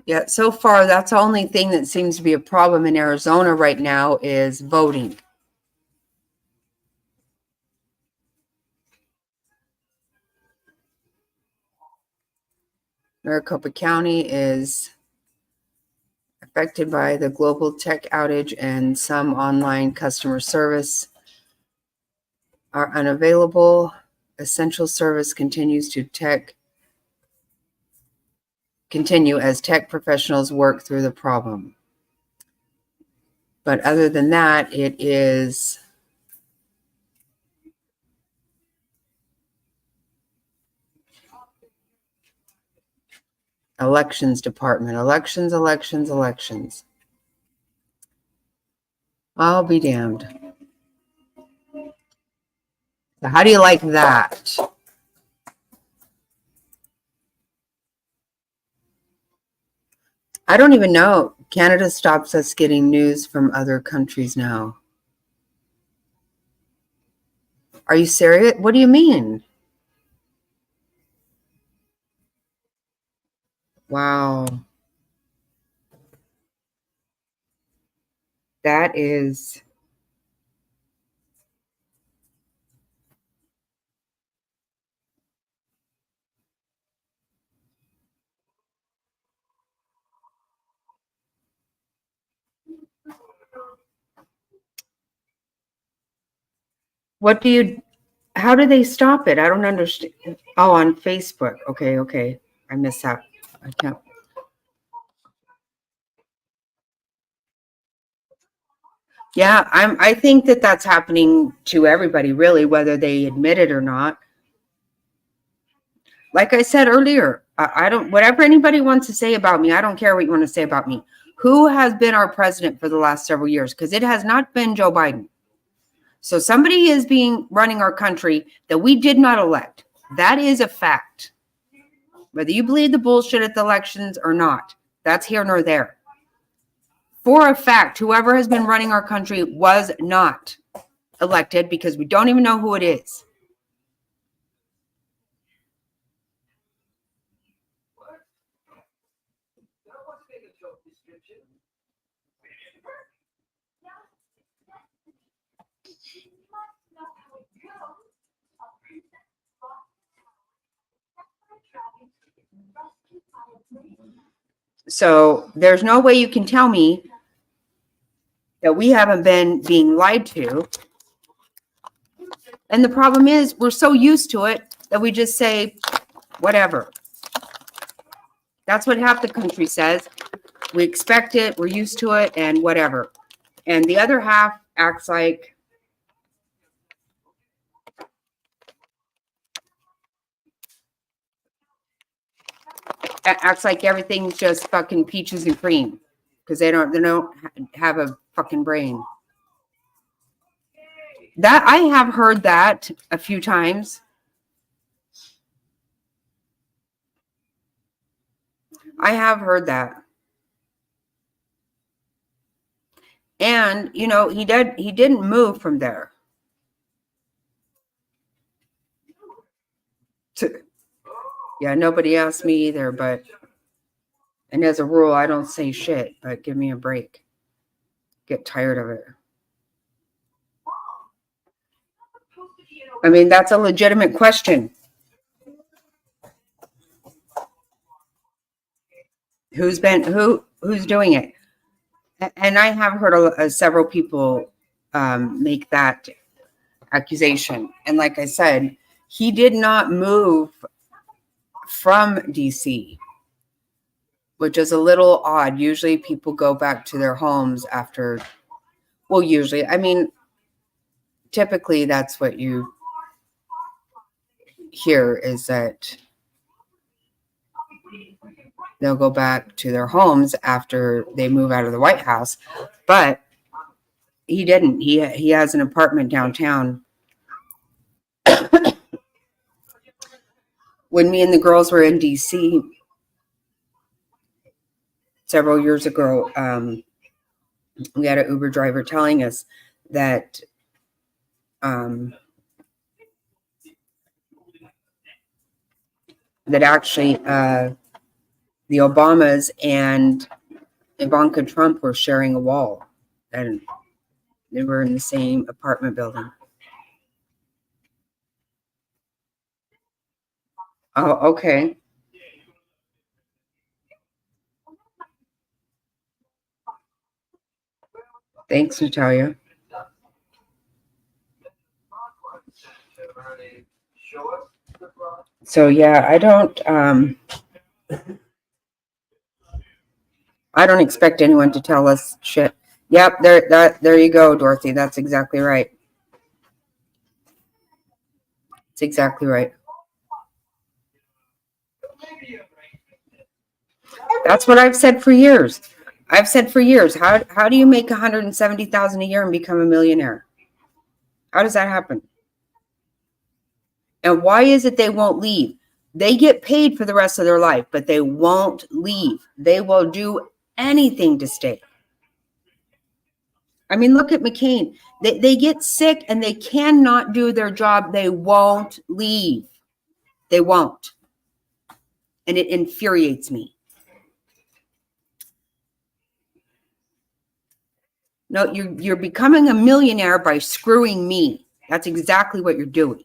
S1: Yeah, so far that's the only thing that seems to be a problem in Arizona right now is voting. Maricopa County is affected by the global tech outage, and some online customer service are unavailable. Essential service continues to continue as tech professionals work through the problem. But other than that, it is elections department. Elections. I'll be damned. So how do you like that? I don't even know. Canada stops us getting news from other countries now. Are you serious? What do you mean? Wow. That is... how do they stop it? I don't understand. Oh, on Facebook. Okay. I missed that. I can't. Yeah, I think that that's happening to everybody, really, whether they admit it or not. Like I said earlier, I don't, whatever anybody wants to say about me, I don't care what you want to say about me. Who has been our president for the last several years? Because it has not been Joe Biden. So somebody is running our country that we did not elect. That is a fact. Whether you believe the bullshit at the elections or not, that's here nor there. For a fact, whoever has been running our country was not elected, because we don't even know who it is. So there's no way you can tell me that we haven't been being lied to. And the problem is, we're so used to it that we just say, whatever. That's what half the country says. We expect it, we're used to it, and whatever. And the other half acts like everything's just fucking peaches and cream, because they don't have a fucking brain. That I have heard that a few times. I have heard that. And he didn't move from there. Yeah, nobody asked me either, and as a rule, I don't say shit, but give me a break. Get tired of it. I mean, that's a legitimate question. Who's doing it? And I have heard several people make that accusation. And like I said, he did not move from DC. which is a little odd. Usually people go back to their homes after, well, usually, I mean, typically that's what you hear, is that they'll go back to their homes after they move out of the White House. But he didn't. He has an apartment downtown. When me and the girls were in DC several years ago, we had an Uber driver telling us that that actually the Obamas and Ivanka Trump were sharing a wall, and they were in the same apartment building. Oh, okay. Thanks, Natalia. So yeah, I don't expect anyone to tell us shit. Yep, there you go, Dorothy. That's exactly right. It's exactly right. That's what I've said for years. I've said for years, how do you make 170,000 a year and become a millionaire? How does that happen? And why is it they won't leave? They get paid for the rest of their life, but they won't leave. They will do anything to stay. I mean, look at McCain. They get sick and they cannot do their job. They won't leave. They won't. And it infuriates me. No, you're becoming a millionaire by screwing me. That's exactly what you're doing.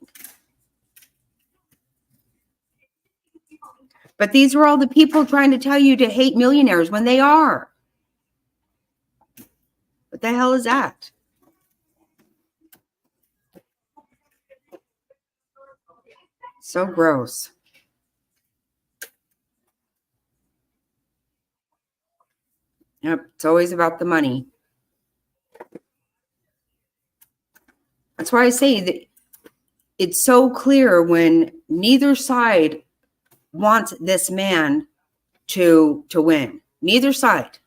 S1: But these are all the people trying to tell you to hate millionaires when they are. What the hell is that? So gross. Yep, it's always about the money. That's why I say that it's so clear when neither side wants this man to win. Neither side.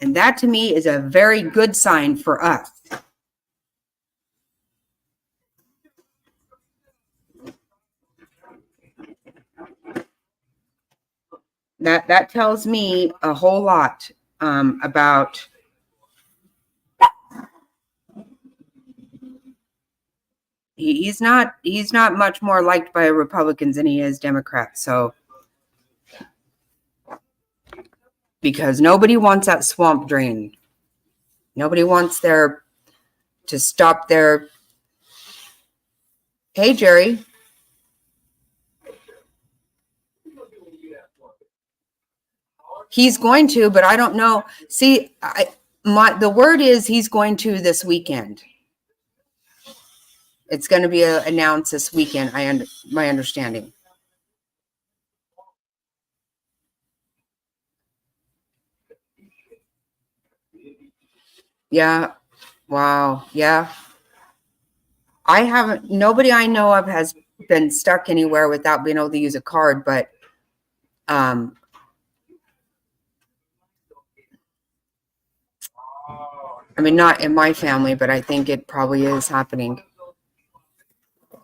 S1: And that to me is a very good sign for us. That tells me a whole lot about he's not much more liked by Republicans than he is Democrats. So because nobody wants that swamp drain. Nobody wants to stop their. Hey, Jerry. He's going to, but I don't know. See, the word is he's going to this weekend. It's going to be announced this weekend. My understanding. Yeah. Wow. Yeah. Nobody I know of has been stuck anywhere without being able to use a card, but I mean, not in my family, but I think it probably is happening.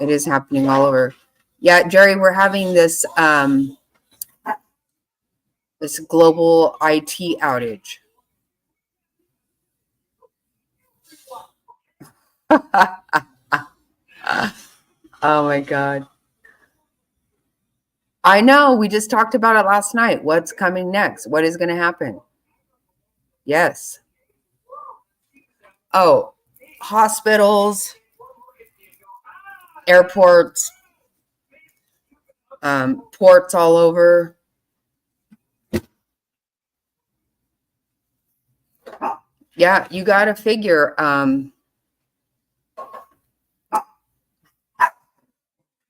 S1: It is happening all over. Yeah, Jerry, we're having this this global IT outage. Oh my God. I know. We just talked about it last night. What's coming next? What is going to happen? Yes. Oh, hospitals, airports, ports all over. Yeah, you got to figure,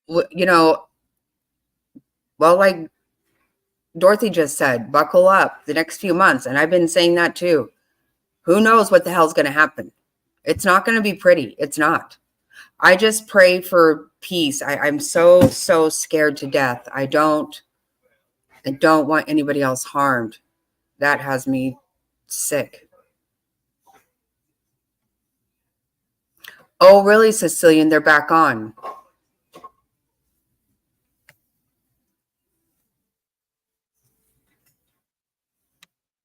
S1: you know, well, like Dorothy just said, buckle up the next few months. And I've been saying that too. Who knows what the hell's going to happen? It's not going to be pretty. It's not. I just pray for peace. I'm so scared to death. I don't want anybody else harmed. That has me sick. Oh, really, Sicilian? They're back on.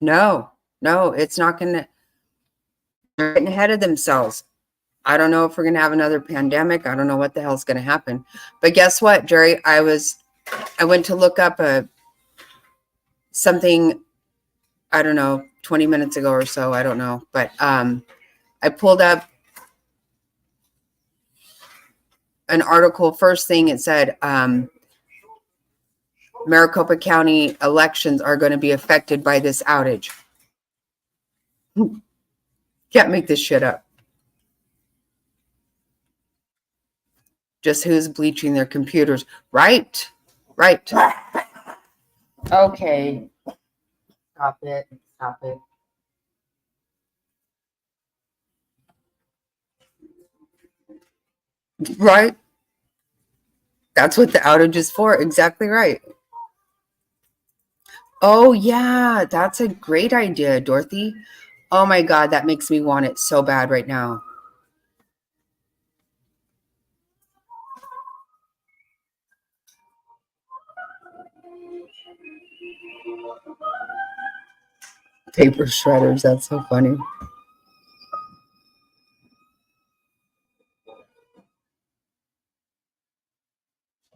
S1: No, it's not going to. They're getting ahead of themselves. I don't know if we're going to have another pandemic. I don't know what the hell's going to happen. But guess what, Jerry? I went to look up something, I don't know, 20 minutes ago or so. I don't know. But I pulled up an article. First thing it said, Maricopa County elections are going to be affected by this outage. Can't make this shit up. Just who's bleaching their computers. Right. Okay. Stop it. Right. That's what the outage is for. Exactly right. Oh, yeah. That's a great idea, Dorothy. Oh, my God. That makes me want it so bad right now. Paper shredders. That's so funny.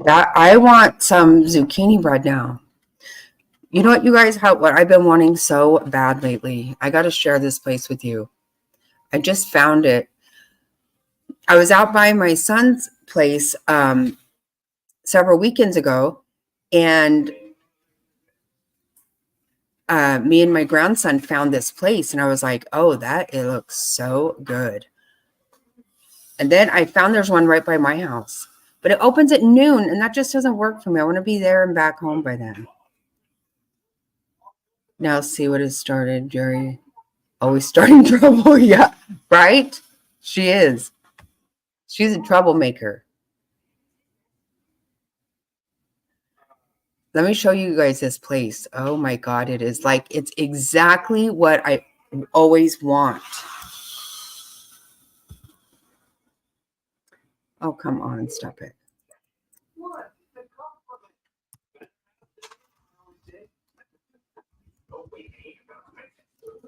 S1: I want some zucchini bread now. You know what, you guys, what I've been wanting so bad lately. I got to share this place with you. I just found it. I was out by my son's place several weekends ago, and me and my grandson found this place, and I was like, oh, it looks so good. And then I found there's one right by my house, but it opens at noon, and that just doesn't work for me. I want to be there and back home by then. Now see what has started, Jerry. Always starting trouble. Yeah, right? She is. She's a troublemaker. Let me show you guys this place. Oh my God, it's exactly what I always want. Oh, come on, stop it.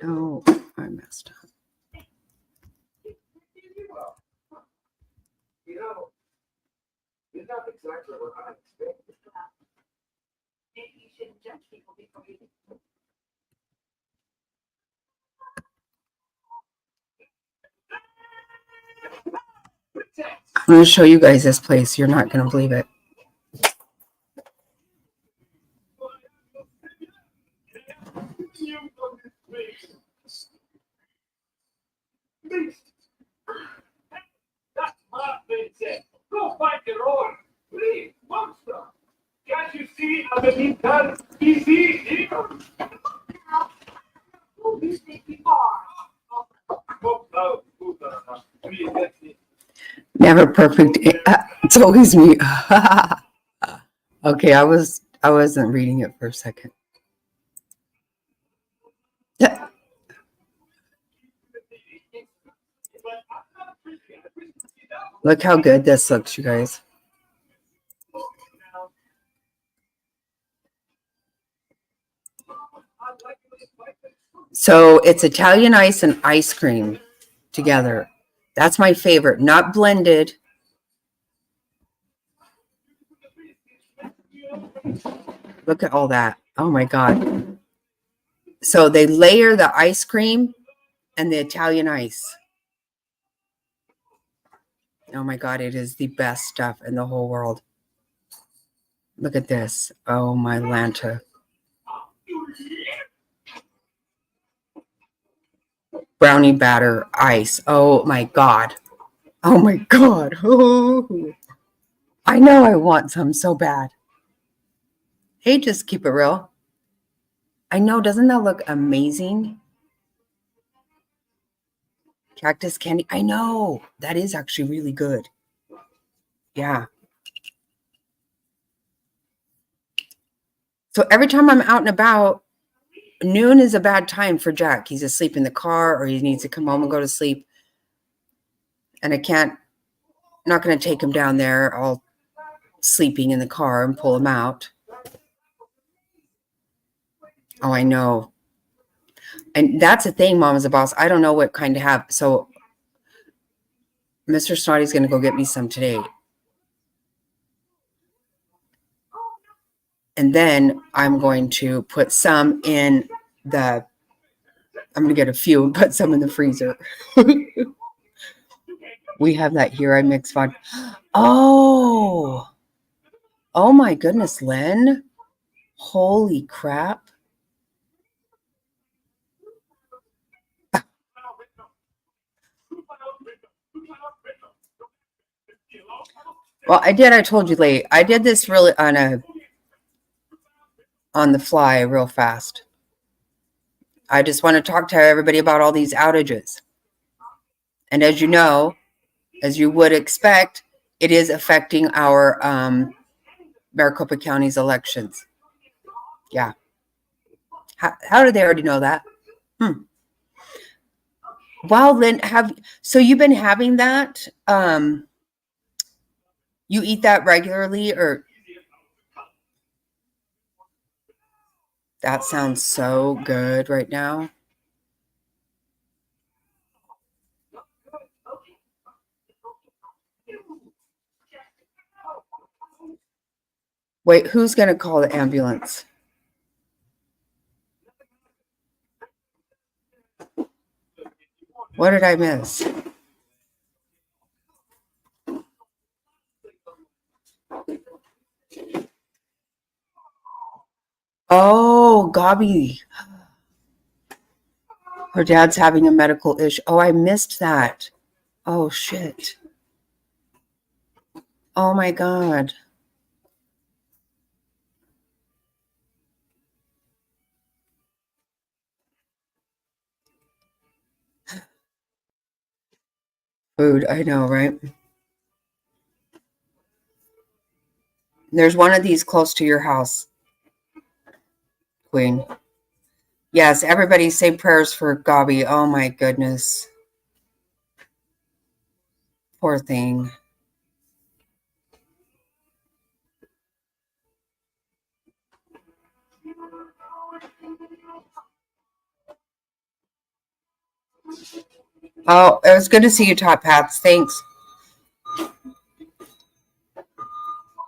S1: Oh, I messed up. I'm going to show you guys this place. You're not going to believe it.
S8: That's my princess. Go fight the roar. Please, monster. Can't you see how the meat done? Easy here. These make far.
S1: Never perfect. It's always me. Okay, I wasn't reading it for a second. Yeah. Look how good this looks, you guys. So it's Italian ice and ice cream together. That's my favorite, not blended. Look at all that. Oh my God. So they layer the ice cream and the Italian ice. Oh my God, it is the best stuff in the whole world. Look at this. Oh my Lanta. Brownie batter ice. Oh my God. Oh my God. Oh, I know I want some so bad. Hey, just keep it real. I know, doesn't that look amazing? Cactus candy. I know. That is actually really good. Yeah. So every time I'm out and about, noon is a bad time for Jack. He's asleep in the car or he needs to come home and go to sleep. And not going to take him down there all sleeping in the car and pull him out. Oh, I know. And that's the thing, Mama's a boss. I don't know what kind to have. So Mr. Snotty's going to go get me some today. And then I'm going to put some in I'm going to get a few and put some in the freezer. We have that here. I mix vodka. Oh my goodness, Len. Holy crap. Well, I told you late. I did this really on the fly real fast. I just want to talk to everybody about all these outages. And as you know, as you would expect, it is affecting our Maricopa County's elections. Yeah. How did they already know that? Wow, Lynn, so you've been having that? You eat that regularly, or? That sounds so good right now. Wait, who's going to call the ambulance? What did I miss? Oh, Gabi. Her dad's having a medical issue. Oh, I missed that. Oh, shit. Oh, my God. Food, I know, right? There's one of these close to your house, Queen. Yes, everybody say prayers for Gabi. Oh, my goodness. Poor thing. Oh, it was good to see you, Top Hats. Thanks.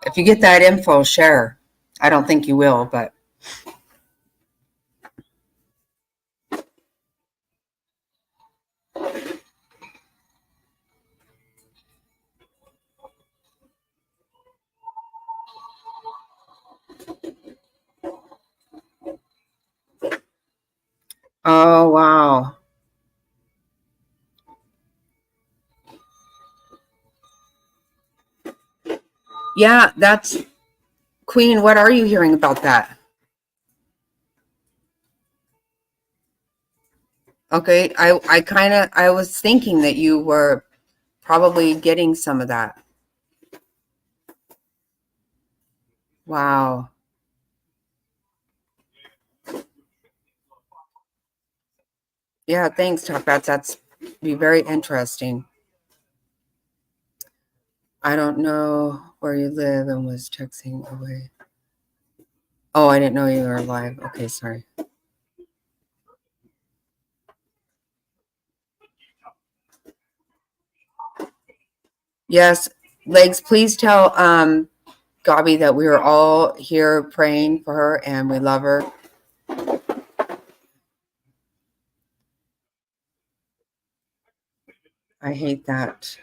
S1: If you get that info, share. I don't think you will, but. Oh, wow. Yeah, that's Queen. What are you hearing about that? Okay, I was thinking that you were probably getting some of that. Wow. Yeah, thanks, Top Bats. That's be very interesting. I don't know where you live and was texting away. Oh, I didn't know you were live. Okay, sorry. Yes, Legs, please tell Gabi that we are all here praying for her and we love her. I hate that.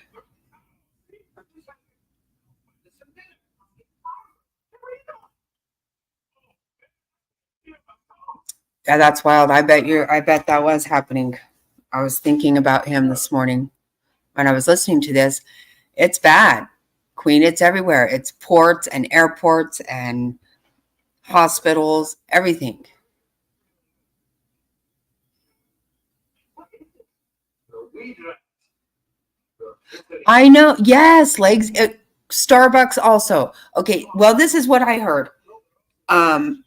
S1: Yeah, that's wild. I bet that was happening. I was thinking about him this morning when I was listening to this. It's bad, Queen. It's everywhere. It's ports and airports and hospitals, everything. I know. Yes, legs. Starbucks also. Okay. Well, this is what I heard. The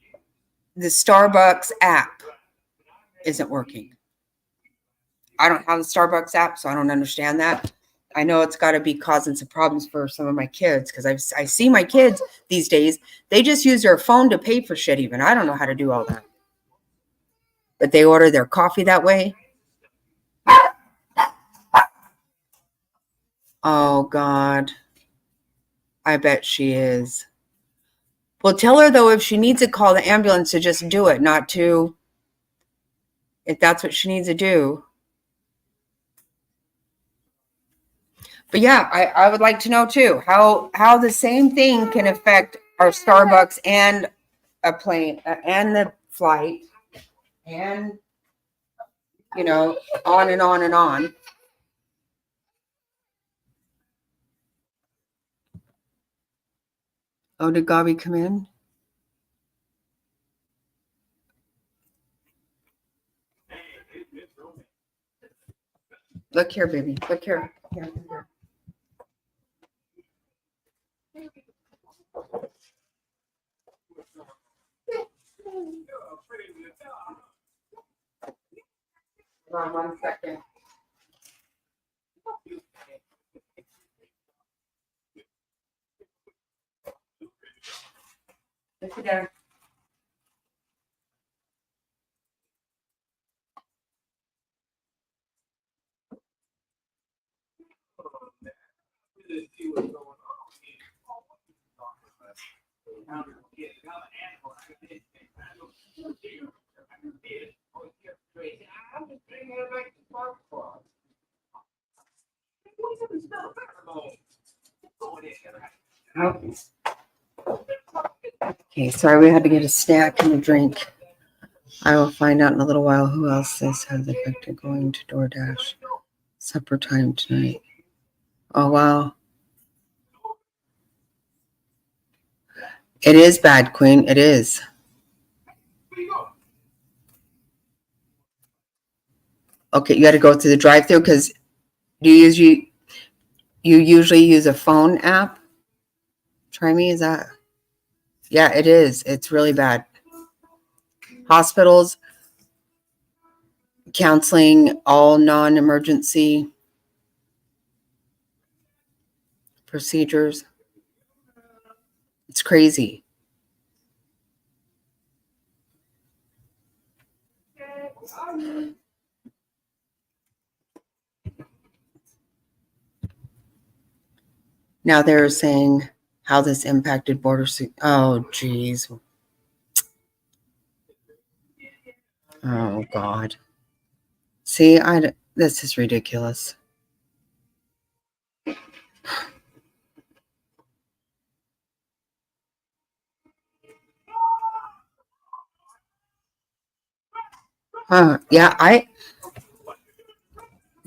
S1: Starbucks app isn't working. I don't have the Starbucks app, so I don't understand that. I know it's got to be causing some problems for some of my kids because I see my kids these days. They just use their phone to pay for shit. Even I don't know how to do all that, but they order their coffee that way. Oh God, I bet she is. Well, tell her though if she needs to call the ambulance to just do it, not to. If that's what she needs to do. But yeah, I would like to know too how the same thing can affect our Starbucks and a plane and the flight and on and on and on. Oh, did Gabi come in? Look here, baby. Look here. Here. Hold on 1 second. Sit down. Okay, sorry, we had to get a snack and a drink. I will find out in a little while who else this has affected going to DoorDash. Supper time tonight. Oh, wow. It is bad, Queen. It is. Okay, you got to go through the drive-thru because you usually use a phone app? Try me, is that? Yeah, it is. It's really bad. Hospitals, counseling, all non-emergency procedures. It's crazy. Now they're saying how this impacted border. Oh, geez. Oh, God. See, this is ridiculous. Yeah, I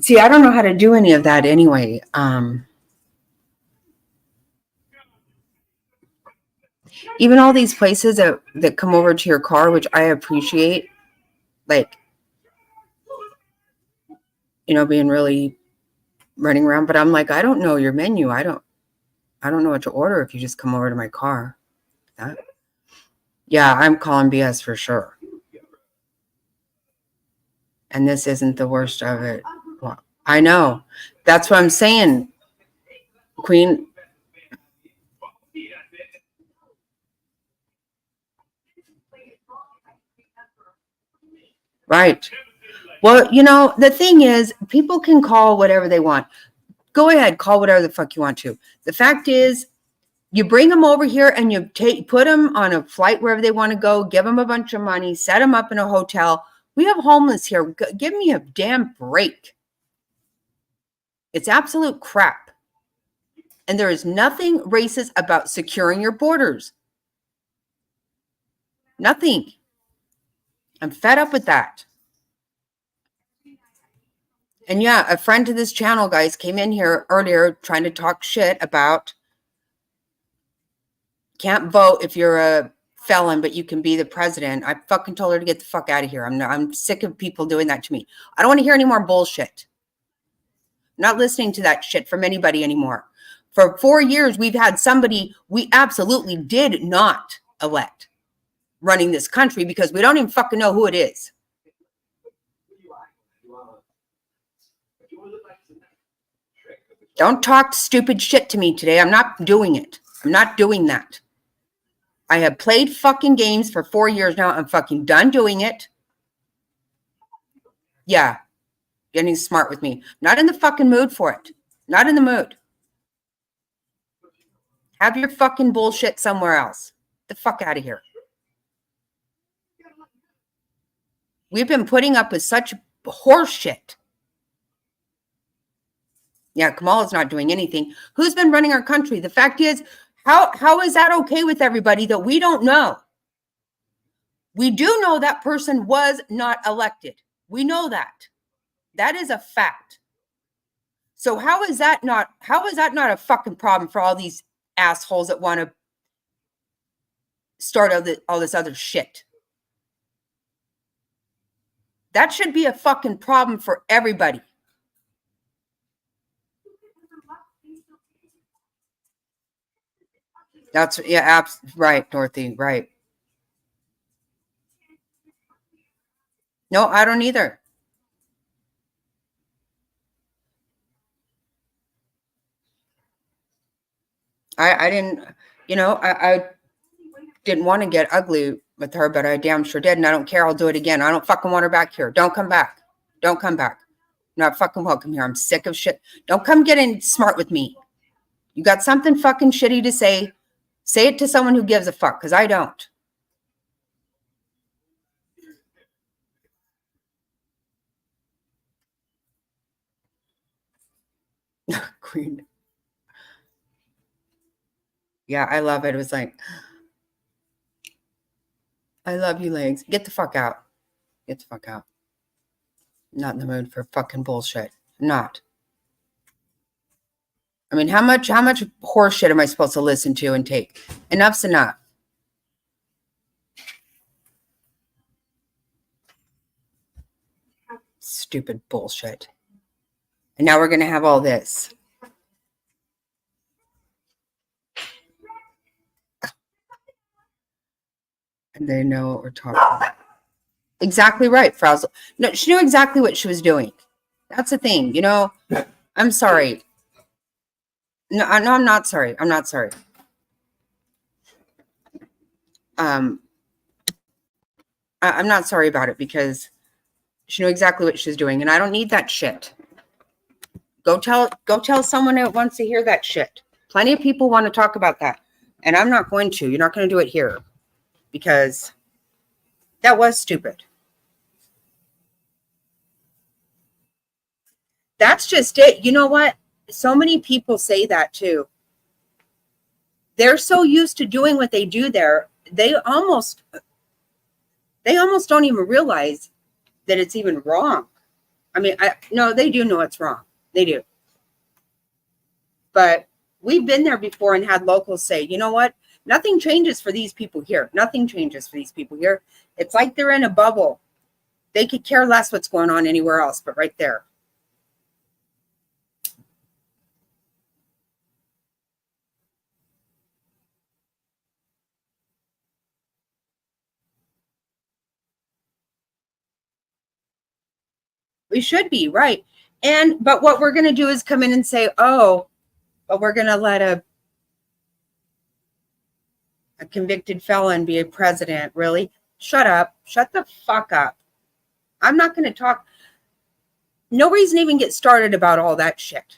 S1: don't know how to do any of that anyway. Even all these places that come over to your car, which I appreciate, like, being really running around, but I'm like, I don't know your menu. I don't know what to order if you just come over to my car. Yeah, I'm calling BS for sure. And this isn't the worst of it. Well, I know. That's what I'm saying, Queen. Right. Well, the thing is, people can call whatever they want. Go ahead, call whatever the fuck you want to. The fact is, you bring them over here and you put them on a flight wherever they want to go, give them a bunch of money, set them up in a hotel. We have homeless here. Give me a damn break. It's absolute crap. And there is nothing racist about securing your borders. Nothing. I'm fed up with that. And yeah, a friend to this channel, guys, came in here earlier trying to talk shit about can't vote if you're a felon, but you can be the president. I fucking told her to get the fuck out of here. I'm sick of people doing that to me. I don't want to hear any more bullshit. Not listening to that shit from anybody anymore. For 4 years, we've had somebody we absolutely did not elect running this country because we don't even fucking know who it is. Don't talk stupid shit to me today. I'm not doing it. I'm not doing that. I have played fucking games for 4 years now. I'm fucking done doing it. Yeah. Getting smart with me. Not in the fucking mood for it. Not in the mood. Have your fucking bullshit somewhere else. Get the fuck out of here. We've been putting up with such horse shit. Yeah, Kamala's not doing anything. Who's been running our country? The fact is, how is that okay with everybody that we don't know? We do know that person was not elected. We know that. That is a fact. So how is that not a fucking problem for all these assholes that want to start all this other shit? That should be a fucking problem for everybody. That's, yeah, right, Dorothy, right. No, I don't either. I didn't, I didn't want to get ugly with her, but I damn sure did, and I don't care. I'll do it again. I don't fucking want her back here. Don't come back. Don't come back. Not fucking welcome here. I'm sick of shit. Don't come getting smart with me. You got something fucking shitty to say it to someone who gives a fuck, because I don't. Queen. Yeah, I love it. It was like, I love you, legs. Get the fuck out. Get the fuck out. Not in the mood for fucking bullshit. Not. I mean, how much horse shit am I supposed to listen to and take? Enough's enough. Stupid bullshit. And now we're going to have all this. And they know what we're talking about. Exactly right, Frazzle. No, she knew exactly what she was doing. That's the thing, I'm sorry. No, I'm not sorry. I'm not sorry. I'm not sorry about it because she knew exactly what she was doing, and I don't need that shit. Go tell someone that wants to hear that shit. Plenty of people want to talk about that, and I'm not going to. You're not going to do it here because that was stupid. That's just it. You know what? So many people say that too. They're so used to doing what they do there, they almost don't even realize that it's even wrong. I mean, no, they do know it's wrong. They do. But we've been there before and had locals say, you know what? Nothing changes for these people here. Nothing changes for these people here. It's like they're in a bubble. They could care less what's going on anywhere else, but right there. We should be, right. But what we're going to do is come in and say, oh, but we're going to let a convicted felon be a president. Really? Shut up. Shut the fuck up. I'm not going to talk. No reason to even get started about all that shit.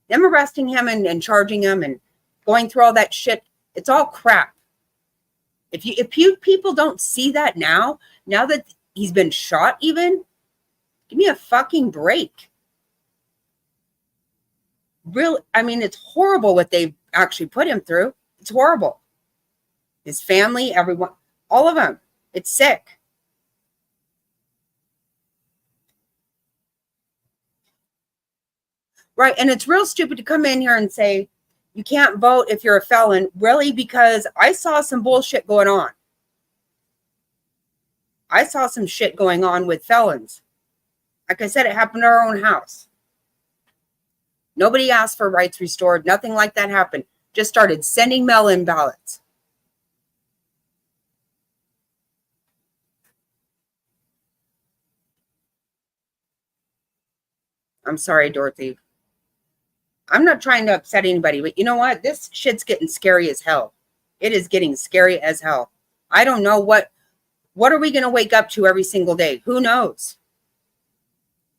S1: Them arresting him and charging him and going through all that shit, it's all crap. If you people don't see that now that he's been shot even, give me a fucking break. Really, I mean, it's horrible what they've actually put him through. It's horrible. His family, everyone, all of them. It's sick. Right, and it's real stupid to come in here and say, you can't vote if you're a felon. Really, because I saw some bullshit going on. I saw some shit going on with felons. Like I said, it happened to our own house. Nobody asked for rights restored. Nothing like that happened. Just started sending mail-in ballots. I'm sorry, Dorothy. I'm not trying to upset anybody, but you know what? This shit's getting scary as hell. It is getting scary as hell. I don't know what are we going to wake up to every single day? Who knows?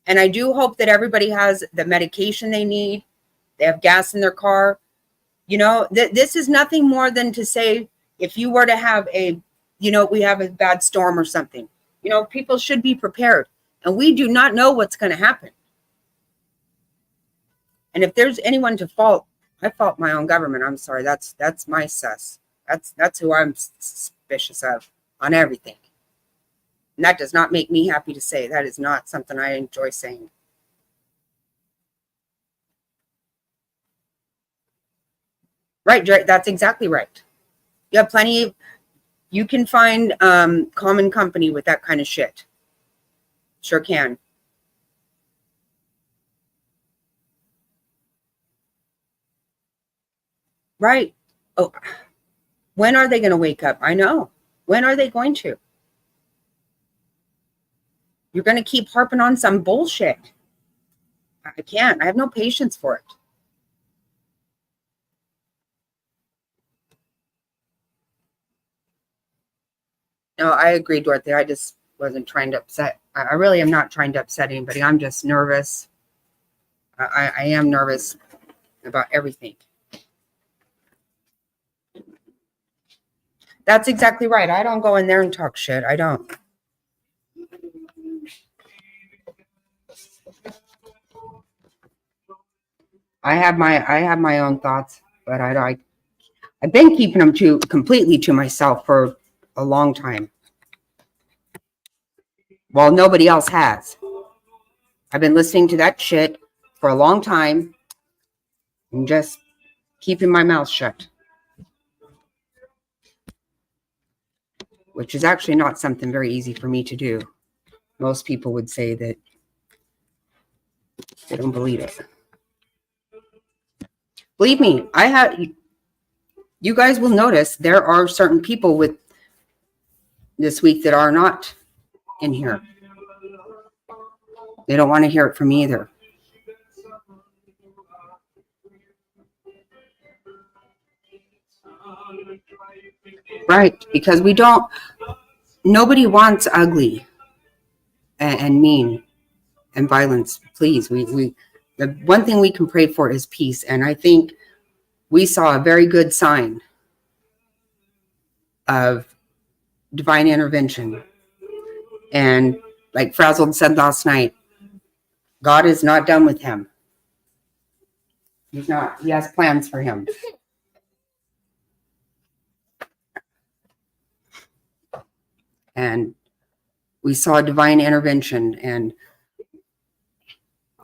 S1: And I do hope that everybody has the medication they need. They have gas in their car. You know, this is nothing more than to say, if you were to have we have a bad storm or something, people should be prepared. And we do not know what's going to happen. And if there's anyone to fault, I fault my own government. I'm sorry. That's my sus. That's who I'm suspicious of on everything. And that does not make me happy to say. That is not something I enjoy saying. Right, that's exactly right. You have plenty. You can find common company with that kind of shit. Sure can. Right. Oh, when are they going to wake up? I know. When are they going to? You're going to keep harping on some bullshit. I can't. I have no patience for it. No, I agree, Dorothy. I just wasn't trying to upset. I really am not trying to upset anybody. I'm just nervous. I am nervous about everything. That's exactly right. I don't go in there and talk shit. I don't. I have my own thoughts, but I've been keeping them completely to myself for a long time. Well, nobody else has. I've been listening to that shit for a long time and just keeping my mouth shut. Which is actually not something very easy for me to do. Most people would say that they don't believe it. Believe me, you guys will notice there are certain people with this week that are not in here. They don't want to hear it from me either. Right, because nobody wants ugly and mean and violence. Please, the one thing we can pray for is peace. And I think we saw a very good sign of divine intervention. And like Frazzled said last night, God is not done with him. He's not. He has plans for him. And we saw divine intervention, and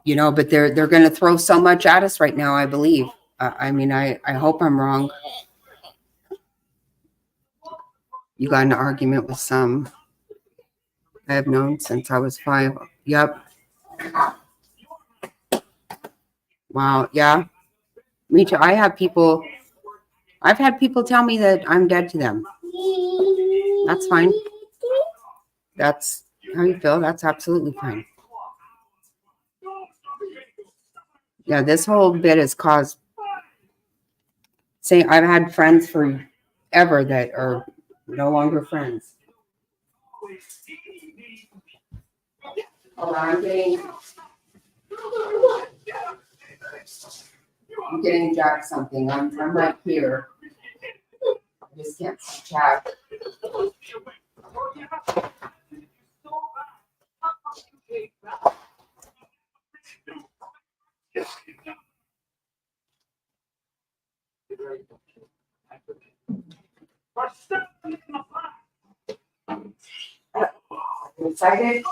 S1: but they're going to throw so much at us right now, I believe. I hope I'm wrong. You got in an argument with some I have known since I was 5. Yep. Wow. Yeah. Me too. I've had people tell me that I'm dead to them. That's fine. That's how you feel. That's absolutely fine. Yeah, this whole bit has caused. I've had friends forever that are no longer friends. Hold on, I'm getting Jack something. I'm right here. I just can't chat. Excited?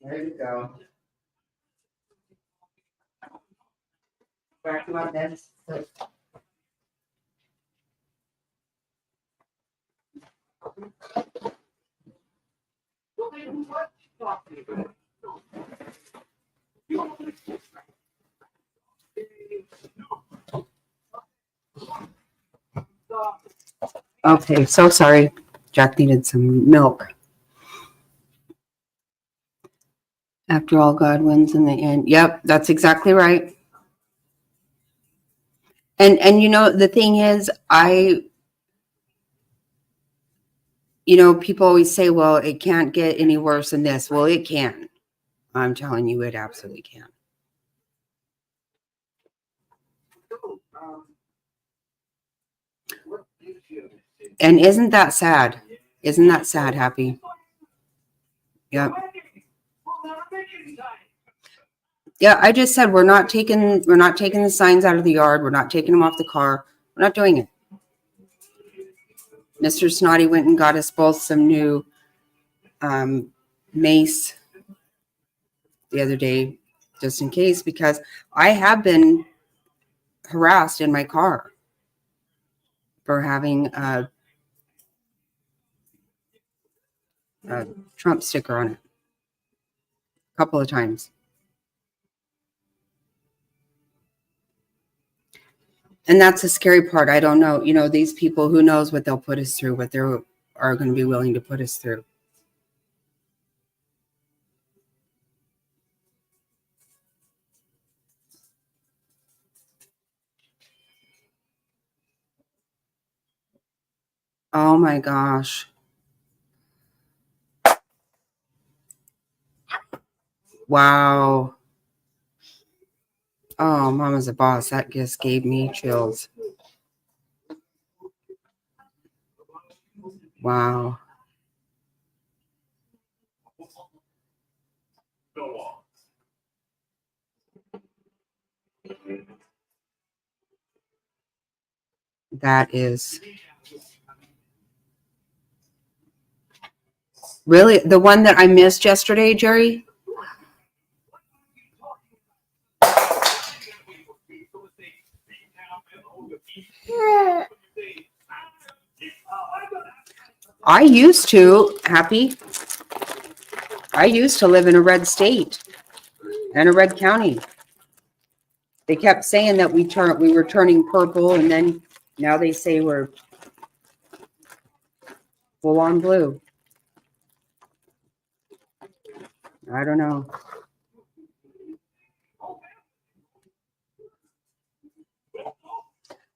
S1: There you go. Back to my desk. Okay, so sorry. Jack needed some milk. After all, God wins in the end. Yep, that's exactly right. And you know, the thing is, people always say, well, it can't get any worse than this. Well, it can. I'm telling you, it absolutely can. And isn't that sad? Isn't that sad, Happy? Yep. Yeah, I just said we're not taking the signs out of the yard. We're not taking them off the car. We're not doing it. Mr. Snotty went and got us both some new mace the other day, just in case, because I have been harassed in my car for having a Trump sticker on it a couple of times. And that's the scary part. I don't know. These people, who knows what they'll put us through, what they are going to be willing to put us through. Oh my gosh. Wow. Oh, Mama's a boss. That just gave me chills. Wow. That is really the one that I missed yesterday, Jerry. I used to, Happy. I used to live in a red state and a red county. They kept saying that we were turning purple, and then now they say we're full on blue. I don't know.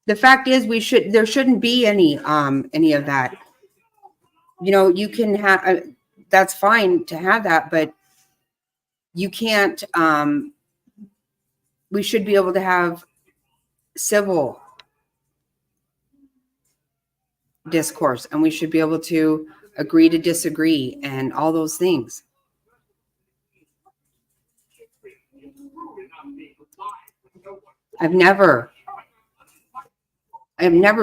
S1: The fact is, there shouldn't be any of that. You can have, that's fine to have that, but you can't, we should be able to have civil discourse, and we should be able to agree to disagree and all those things. I've never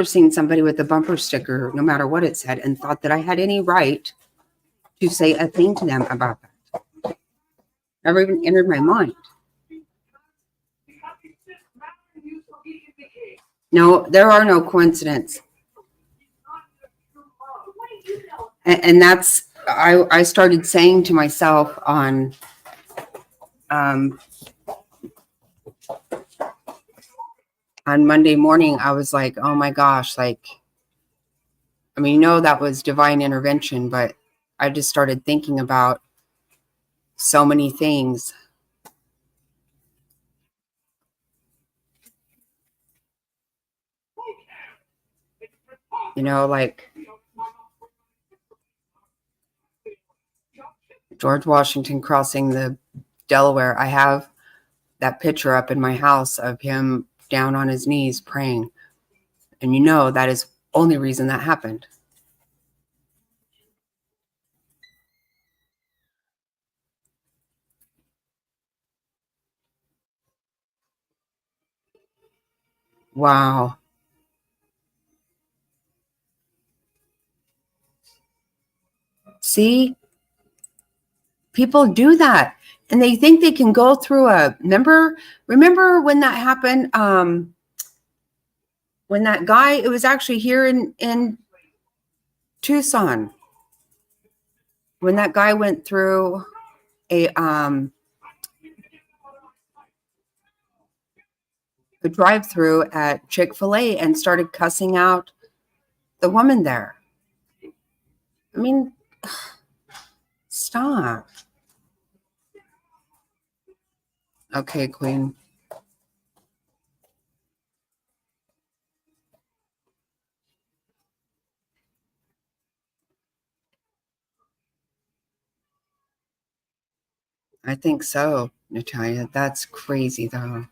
S1: seen somebody with a bumper sticker, no matter what it said, and thought that I had any right to say a thing to them about that. Never even entered my mind. No, there are no coincidences. And that's, I started saying to myself on Monday morning, I was like, oh my gosh, like, I mean, that was divine intervention, but I just started thinking about so many things. Like George Washington crossing the Delaware. I have that picture up in my house of him down on his knees praying. And that is only reason that happened. Wow. See? People do that. And they think they can go through remember when that happened? When that guy, it was actually here in Tucson, when that guy went through a drive-through at Chick-fil-A and started cussing out the woman there. I mean, stop. Okay, Queen. I think so, Natalia. That's crazy, though.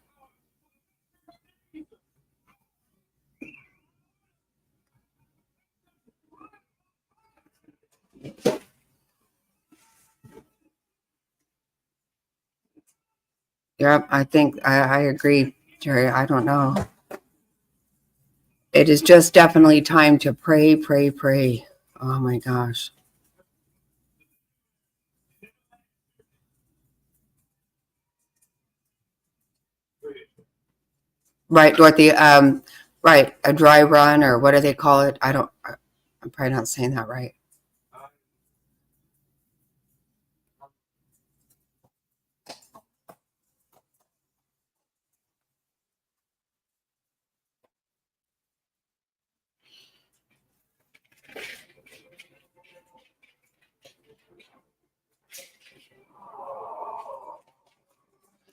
S1: Yep, I think I agree, Jerry. I don't know. It is just definitely time to pray, pray, pray. Oh my gosh. Right, Dorothy. Right, a dry run, or what do they call it? I'm probably not saying that right.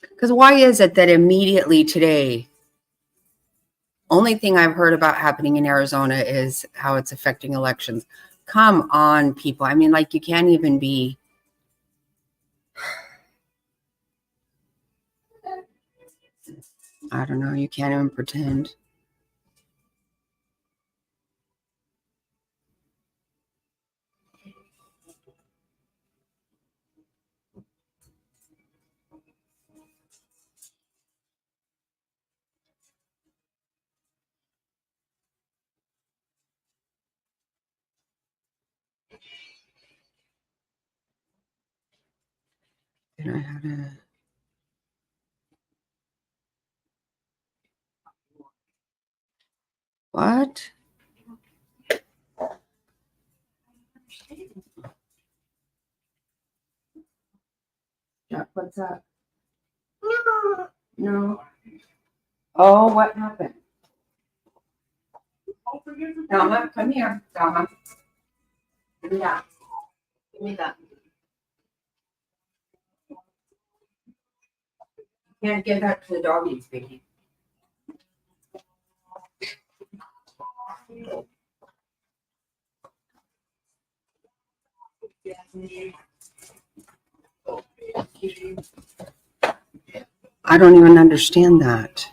S1: Because why is it that immediately today, only thing I've heard about happening in Arizona is how it's affecting elections? Come on, people. I mean, like, you can't even be. I don't know. You can't even pretend. You know how to. What? Jack, what's up? No. Oh, what happened? Dama, come here. Dama. Give me that. Give me that. Can't give that to the doggies, baby. I don't even understand that.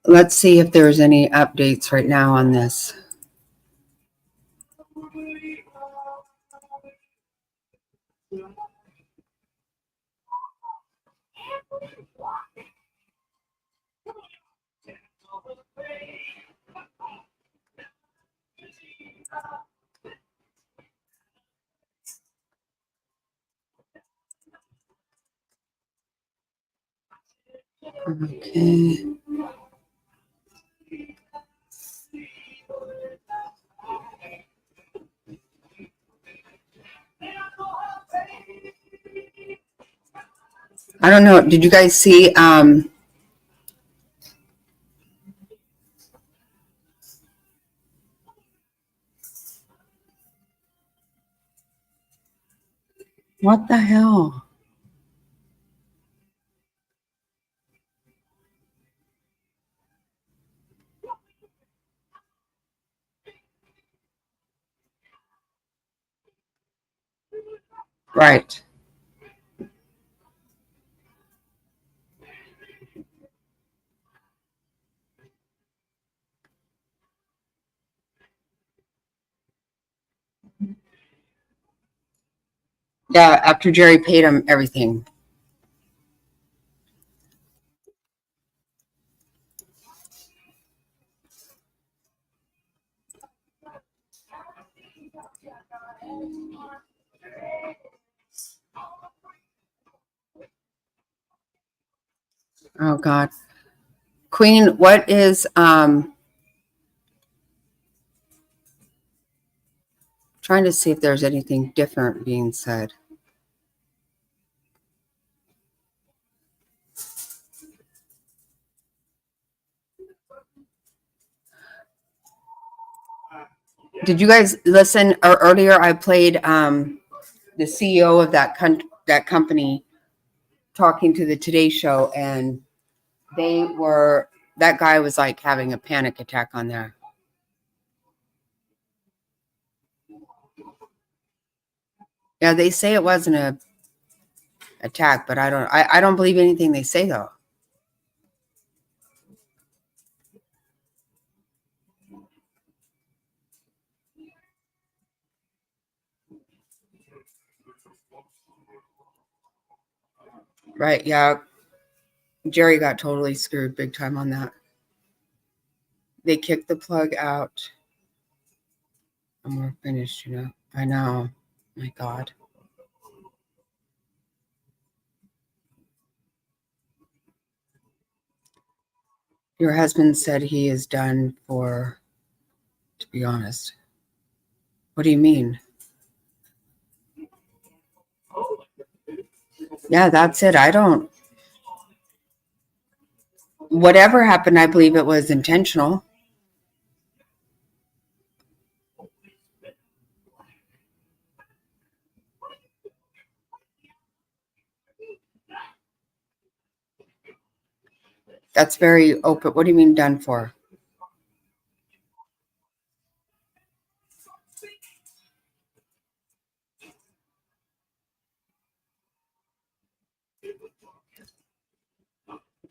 S1: Let's see if there's any updates right now on this. Okay. I don't know. Did you guys see what the hell? Right. Yeah, after Jerry paid him everything. Oh God. Queen, what is trying to see if there's anything different being said. Did you guys listen? Or earlier I played the CEO of that company talking to the Today Show, and that guy was like having a panic attack on there. Yeah, they say it wasn't a attack, but I don't believe anything they say though. Right, yeah. Jerry got totally screwed big time on that. They kicked the plug out. And we're finished, you know. I know. My God. Your husband said he is done for, to be honest. What do you mean? Yeah, that's it. Whatever happened, I believe it was intentional. That's very open. What do you mean done for?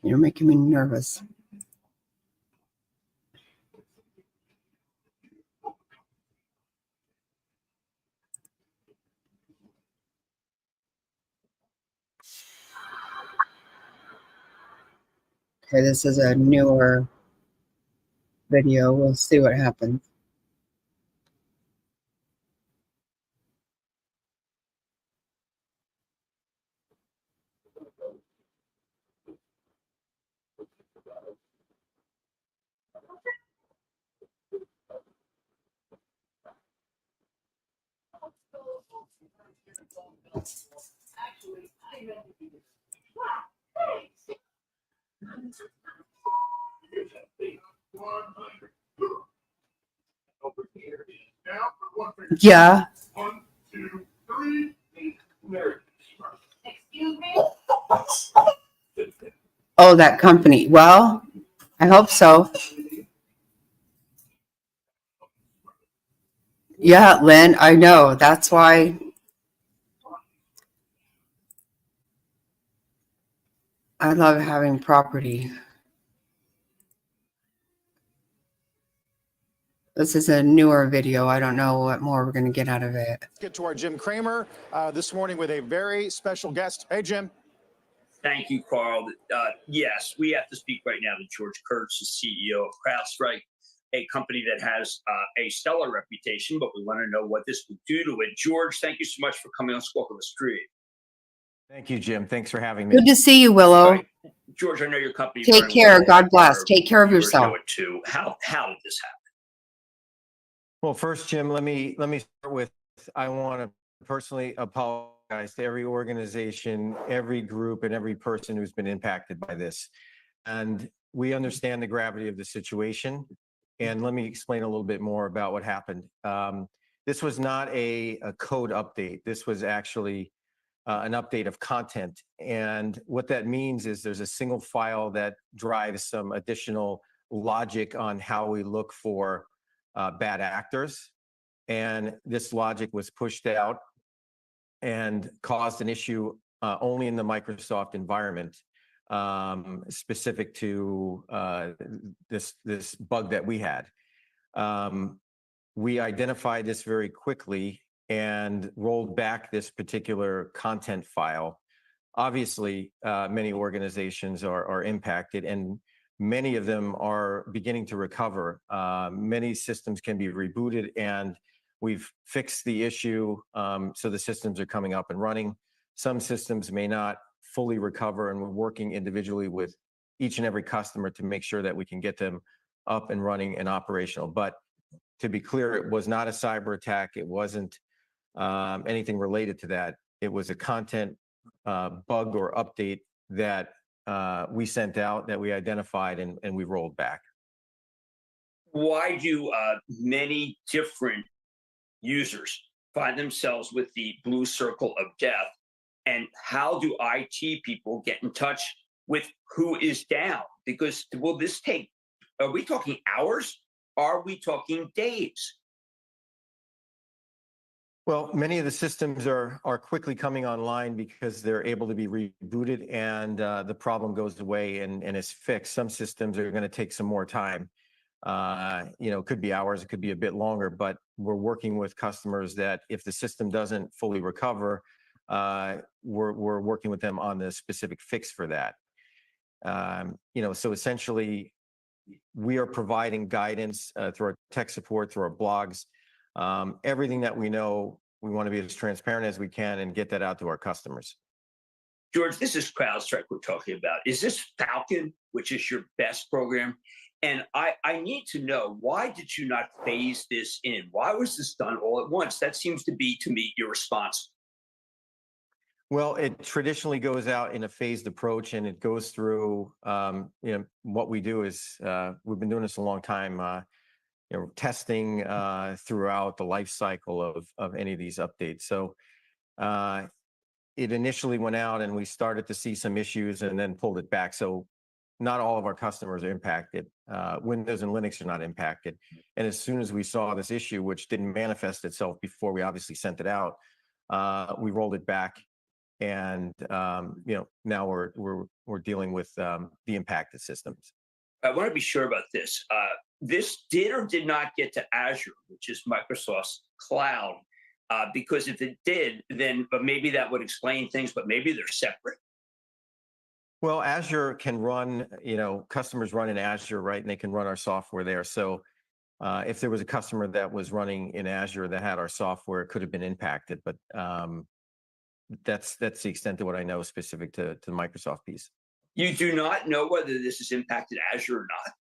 S1: You're making me nervous. Okay, this is a newer video. We'll see what happens. Yeah.
S8: 1, 2, 3. Excuse me?
S1: Oh, that company. Well, I hope so. Yeah, Lynn, I know. That's why I love having property. This is a newer video. I don't know what more we're going to get out of it.
S9: Let's get to our Jim Cramer this morning with a very special guest. Hey, Jim.
S10: Thank you, Carl. Yes, we have to speak right now to George Kurtz, the CEO of CrowdStrike, a company that has a stellar reputation, but we want to know what this will do to it. George, thank you so much for coming on Squawk on the Street.
S4: Thank you, Jim. Thanks for having me.
S1: Good to see you, Willow.
S10: All right. George, I know your company.
S1: Take
S10: very
S1: care.
S10: well.
S1: God bless.
S10: Our
S1: Take care of
S10: viewers
S1: yourself.
S10: know it too. How did this happen?
S4: Well, first, Jim, let me start with, I want to personally apologize to every organization, every group, and every person who's been impacted by this. And we understand the gravity of the situation. And let me explain a little bit more about what happened. This was not a code update. This was actually an update of content. And what that means is there's a single file that drives some additional logic on how we look for bad actors. And this logic was pushed out and caused an issue only in the Microsoft environment, specific to this bug that we had. We identified this very quickly and rolled back this particular content file. Obviously, many organizations are impacted, and many of them are beginning to recover. Many systems can be rebooted, and we've fixed the issue, so the systems are coming up and running. Some systems may not fully recover, and we're working individually with each and every customer to make sure that we can get them up and running and operational. But to be clear, it was not a cyber attack. It wasn't anything related to that. It was a content bug or update that we sent out, that we identified, and we rolled back.
S10: Why do many different users find themselves with the blue circle of death? And how do IT people get in touch with who is down? Because will this take, are we talking hours? Are we talking days?
S4: Well, many of the systems are quickly coming online because they're able to be rebooted and the problem goes away and is fixed. Some systems are going to take some more time. It could be hours, it could be a bit longer, but we're working with customers that if the system doesn't fully recover, we're working with them on the specific fix for that. So essentially, we are providing guidance through our tech support, through our blogs. Everything that we know, we want to be as transparent as we can and get that out to our customers.
S10: George, this is CrowdStrike we're talking about. Is this Falcon, which is your best program? And I need to know, why did you not phase this in? Why was this done all at once? That seems to be, to me, irresponsible.
S4: Well, it traditionally goes out in a phased approach, and it goes through, what we do is, we've been doing this a long time, testing throughout the life cycle of any of these updates. So it initially went out and we started to see some issues and then pulled it back. So not all of our customers are impacted. Windows and Linux are not impacted. And as soon as we saw this issue, which didn't manifest itself before we obviously sent it out, we rolled it back. And now we're dealing with the impacted systems.
S10: I want to be sure about this. This did or did not get to Azure, which is Microsoft's cloud, because if it did, then maybe that would explain things, but maybe they're separate.
S4: Well, Azure can run, customers run in Azure, right? And they can run our software there. So if there was a customer that was running in Azure that had our software, it could have been impacted. But that's the extent of what I know specific to the Microsoft piece.
S10: You do not know whether this has impacted Azure or not?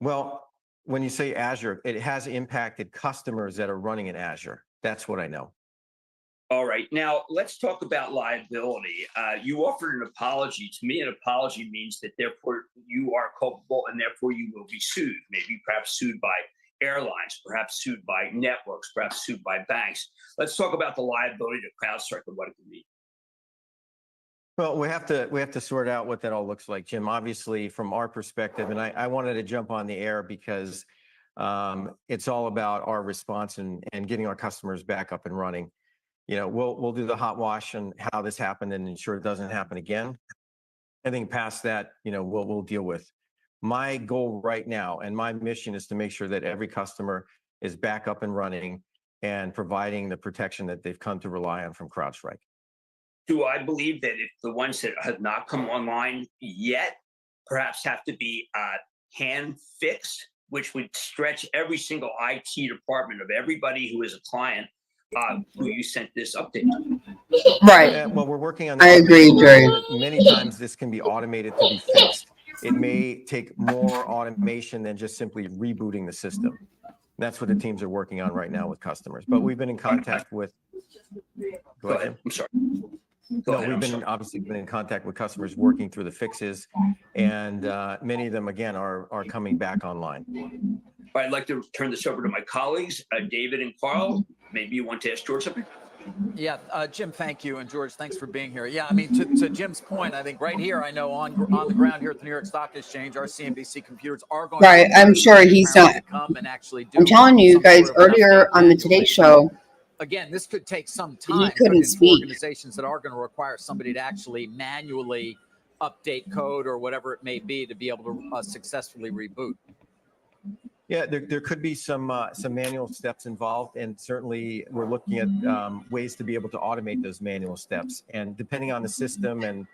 S4: Well, when you say Azure, it has impacted customers that are running in Azure. That's what I know.
S10: All right. Now, let's talk about liability. You offered an apology. To me, an apology means that therefore you are culpable and therefore you will be sued, maybe perhaps sued by airlines, perhaps sued by networks, perhaps sued by banks. Let's talk about the liability to CrowdStrike and what it can mean.
S4: Well, we have to sort out what that all looks like, Jim. Obviously, from our perspective, and I wanted to jump on the air because it's all about our response and getting our customers back up and running. We'll do the hot wash on how this happened and ensure it doesn't happen again. I think past that, we'll deal with. My goal right now and my mission is to make sure that every customer is back up and running and providing the protection that they've come to rely on from CrowdStrike.
S10: Do I believe that if the ones that have not come online yet perhaps have to be hand fixed, which would stretch every single IT department of everybody who is a client who you sent this update to?
S1: Right.
S4: Well, we're working on that.
S1: I agree, Jerry.
S4: Many times this can be automated to be fixed. It may take more automation than just simply rebooting the system. That's what the teams are working on right now with customers. But we've been in contact with.
S10: Go ahead. I'm sorry.
S4: Obviously been in contact with customers working through the fixes, and many of them again are coming back online.
S10: I'd like to turn this over to my colleagues, David and Carl. Maybe you want to ask George something?
S11: Yeah, Jim, thank you. And George, thanks for being here. Yeah, I mean, to Jim's point, I think right here, I know on the ground here at the New York Stock Exchange, our CNBC computers are going
S1: Right. I'm sure he's not.
S11: to come and actually do.
S1: I'm telling you guys earlier on the Today Show.
S11: Again, this could take some time.
S1: He couldn't speak.
S11: Organizations that are going to require somebody to actually manually update code or whatever it may be to be able to successfully reboot.
S4: Yeah, there could be some manual steps involved, and certainly we're looking at ways to be able to automate those manual steps. And depending on the system and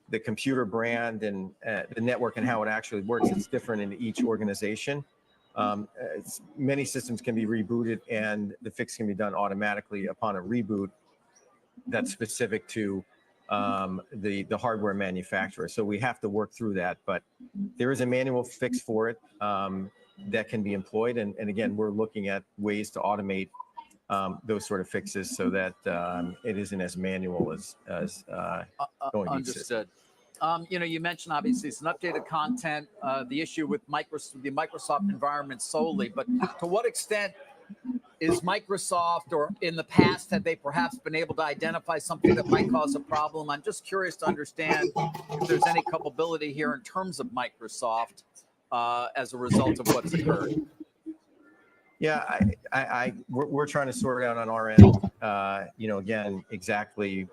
S4: the computer brand and the network and how it actually works, it's different in each organization. Many systems can be rebooted, and the fix can be done automatically upon a reboot. That's specific to the hardware manufacturer. So we have to work through that, but there is a manual fix for it that can be employed. And again, we're looking at ways to automate those sort of fixes so that it isn't as manual as going to exist.
S11: Understood. You mentioned obviously some updated content, the issue with the Microsoft environment solely, but to what extent is Microsoft, or in the past, have they perhaps been able to identify something that might cause a problem? I'm just curious to understand if there's any culpability here in terms of Microsoft as a result of what's occurred.
S4: Yeah, we're trying to sort it out on our end. Again, exactly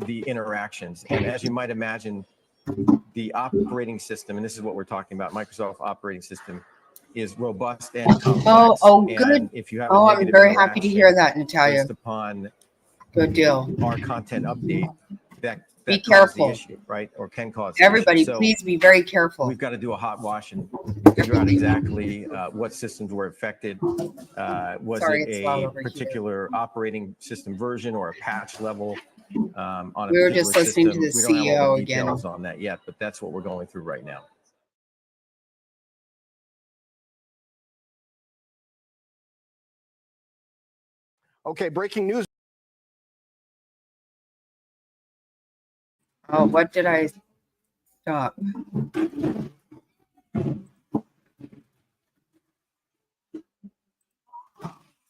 S4: the interactions, and as you might imagine, the operating system, and this is what we're talking about, Microsoft operating system, is robust and complex.
S1: Oh,
S4: and
S1: good.
S4: If you have a
S1: Oh, I'm
S4: negative
S1: very happy to hear
S4: interaction
S1: that, Natalia.
S4: based upon
S1: Good deal.
S4: our content update, that
S1: Be
S4: caused
S1: careful.
S4: the issue, right? Or can cause the
S1: Everybody,
S4: issue. So
S1: please be very careful.
S4: we've got to do a hot wash and figure out exactly what systems were affected. Was
S1: Sorry,
S4: it
S1: it's loud
S4: a
S1: over
S4: particular operating system version or a patch level on a
S1: We were
S4: particular
S1: just listening to
S4: system?
S1: the
S4: We don't have all the
S1: CEO again.
S4: details on that yet, but that's what we're going through right now.
S9: Okay, breaking news.
S1: Oh, what did I stop?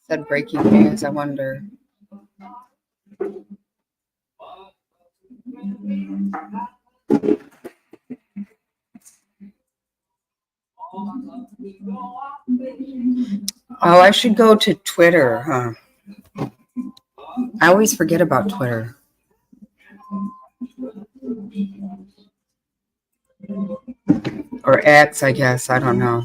S1: Said breaking news. I wonder. Oh, I should go to Twitter, huh? I always forget about Twitter. Or X, I guess. I don't know.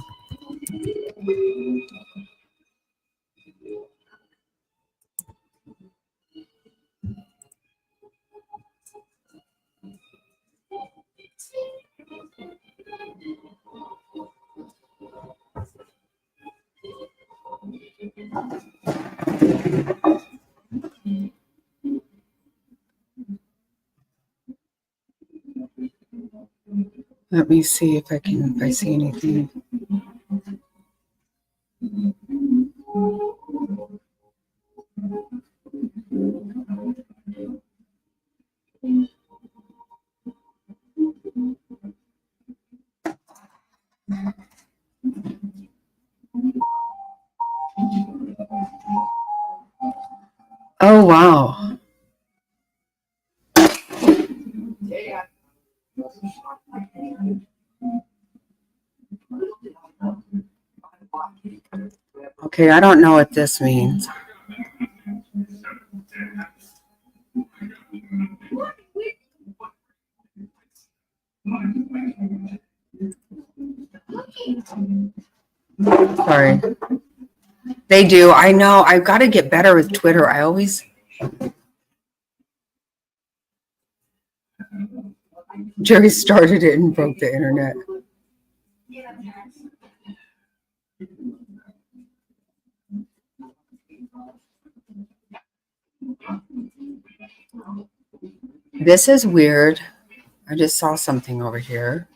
S1: Let me see if I see anything. Oh, wow. Okay, I don't know what this means. Sorry. They do. I know. I've got to get better with Twitter. I always. Jerry started it and broke the internet. This is weird. I just saw something over here.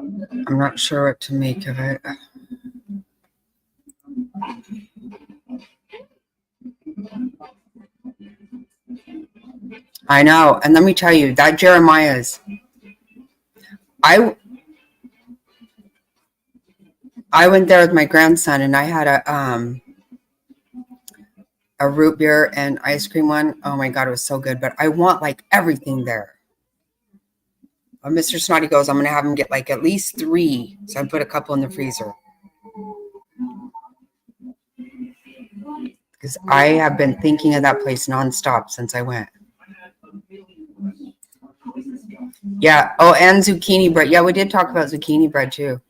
S1: I'm not sure what to make of it. I know. And let me tell you, that Jeremiah's, I went there with my grandson and I had a root beer and ice cream one. Oh my God, it was so good. But I want like everything there. Mr. Snotty goes, I'm going to have him get like at least 3. So I put a couple in the freezer. Because I have been thinking of that place nonstop since I went. Yeah. Oh, and zucchini bread. Yeah, we did talk about zucchini bread too.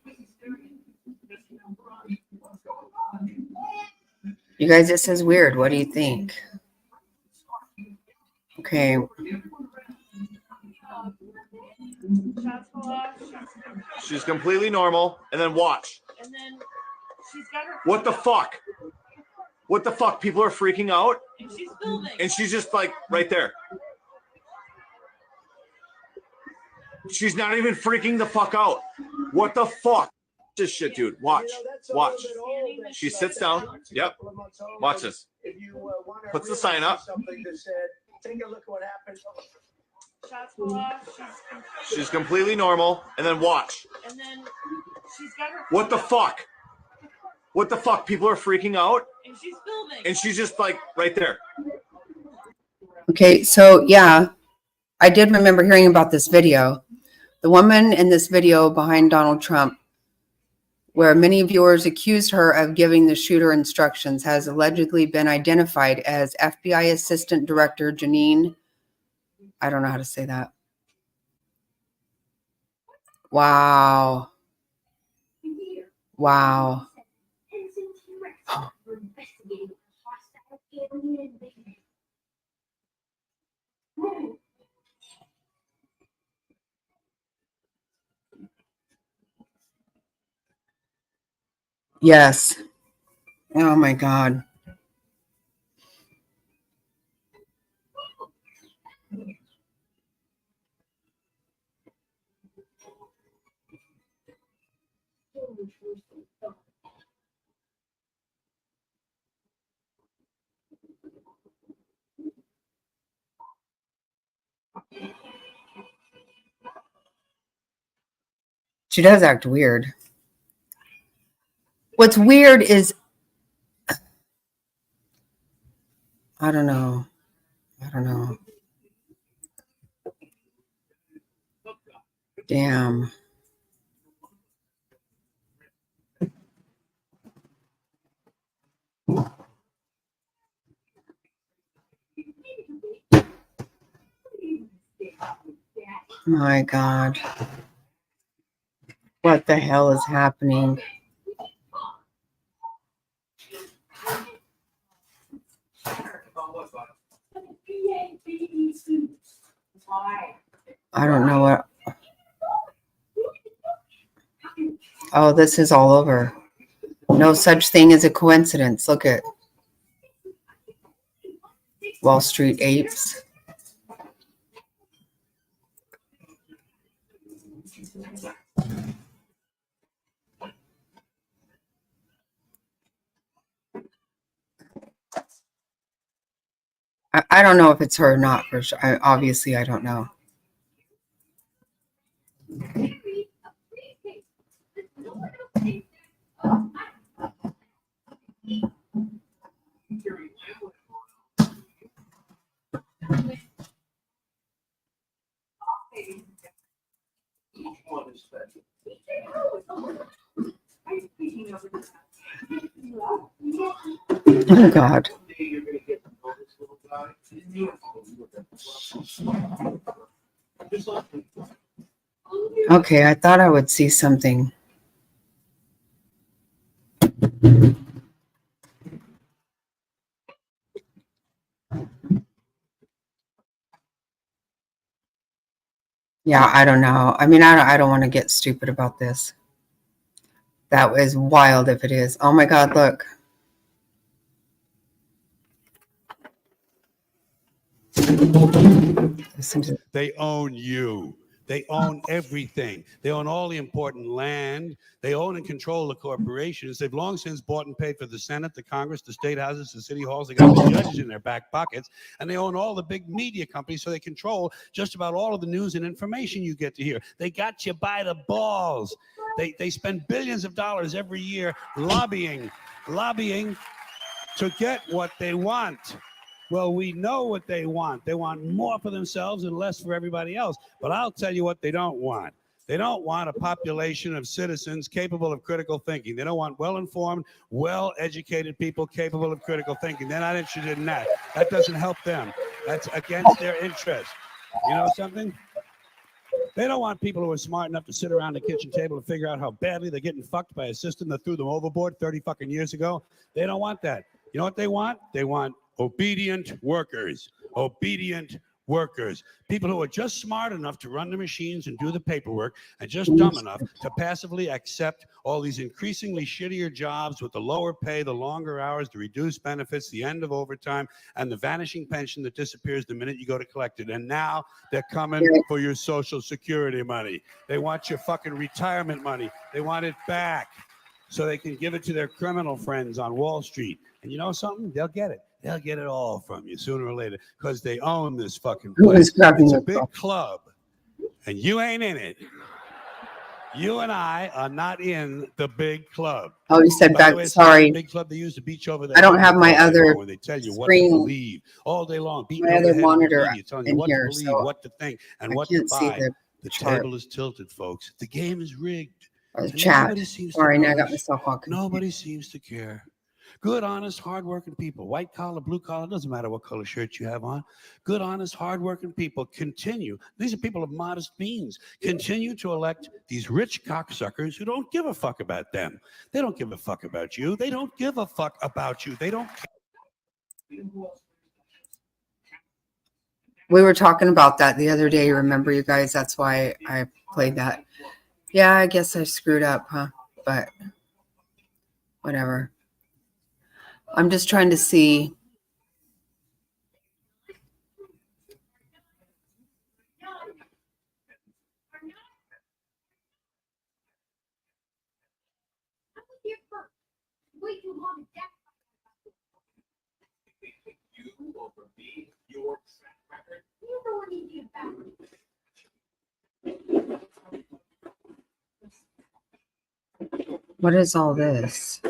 S1: You guys, this is weird. What do you think? Okay.
S12: She's completely normal. And then watch.
S13: And then she's got her.
S12: What the fuck? What the fuck? People are freaking out. And she's filming. And she's just like right there. She's not even freaking the fuck out. What the fuck? This shit, dude. Watch. Watch. She sits down. Yep. Watch this. Puts the sign up. Take a look at what happens. She's completely normal. And then watch. And then she's got her. What the fuck? What the fuck? People are freaking out. And she's filming. And she's just like right there.
S1: Okay, so yeah, I did remember hearing about this video. The woman in this video behind Donald Trump, where many viewers accused her of giving the shooter instructions, has allegedly been identified as FBI Assistant Director Janine. I don't know how to say that. Wow. Wow. Yes. Oh my God. She does act weird. What's weird is, I don't know. Damn. My God. What the hell is happening? I don't know what. Oh, this is all over. No such thing as a coincidence. Look at Wall Street apes. I don't know if it's her or not for sure. Obviously, I don't know. Oh God. Okay, I thought I would see something. Yeah, I don't know. I mean, I don't want to get stupid about this. That was wild if it is. Oh my God, look. Listen to.
S13: They own you. They own everything. They own all the important land. They own and control the corporations. They've long since bought and paid for the Senate, the Congress, the state houses, the city halls. They got the judges in their back pockets. And they own all the big media companies, so they control just about all of the news and information you get to hear. They got you by the balls. They spend billions of dollars every year lobbying to get what they want. Well, we know what they want. They want more for themselves and less for everybody else. But I'll tell you what they don't want. They don't want a population of citizens capable of critical thinking. They don't want well-informed, well-educated people capable of critical thinking. They're not interested in that. That doesn't help them. That's against their interest. You know something? They don't want people who are smart enough to sit around the kitchen table and figure out how badly they're getting fucked by a system that threw them overboard 30 fucking years ago. They don't want that. You know what they want? They want obedient workers. Obedient workers, people who are just smart enough to run the machines and do the paperwork and just dumb enough to passively accept all these increasingly shittier jobs with the lower pay, the longer hours, the reduced benefits, the end of overtime, and the vanishing pension that disappears the minute you go to collect it. And now they're coming for your Social Security money. They want your fucking retirement money. They want it back so they can give it to their criminal friends on Wall Street. And you know something? They'll get it. They'll get it all from you sooner or later because they own this fucking place. It's a big club, and you ain't in it. You and I are not in the big club.
S1: Oh, you said
S13: By the
S1: back.
S13: way, it's not
S1: Sorry,
S13: the big club they use to beat you over the
S1: I don't
S13: head
S1: have
S13: with
S1: my
S13: all day
S1: other
S13: long when they tell you what to
S1: screen,
S13: believe all day long, beating
S1: my
S13: over the
S1: other
S13: head with the
S1: monitor
S13: media, telling you
S1: in
S13: what
S1: here,
S13: to believe,
S1: so
S13: what to think, and
S1: I
S13: what to
S1: can't see
S13: buy. The
S1: chart
S13: table is tilted, folks. The game is rigged.
S1: or the
S13: And
S1: chat.
S13: nobody seems
S1: Sorry,
S13: to
S1: now I got
S13: notice.
S1: myself all confused.
S13: Nobody seems to care. Good, honest, hardworking people, white collar, blue collar, doesn't matter what color shirt you have on. Good, honest, hardworking people continue. These are people of modest means. Continue to elect these rich cocksuckers who don't give a fuck about them. They don't give a fuck about you. They don't give a fuck about you. They don't.
S1: We were talking about that the other day. Remember, you guys? That's why I played that. Yeah, I guess I screwed up, huh? But whatever. I'm just trying to see. What is all this?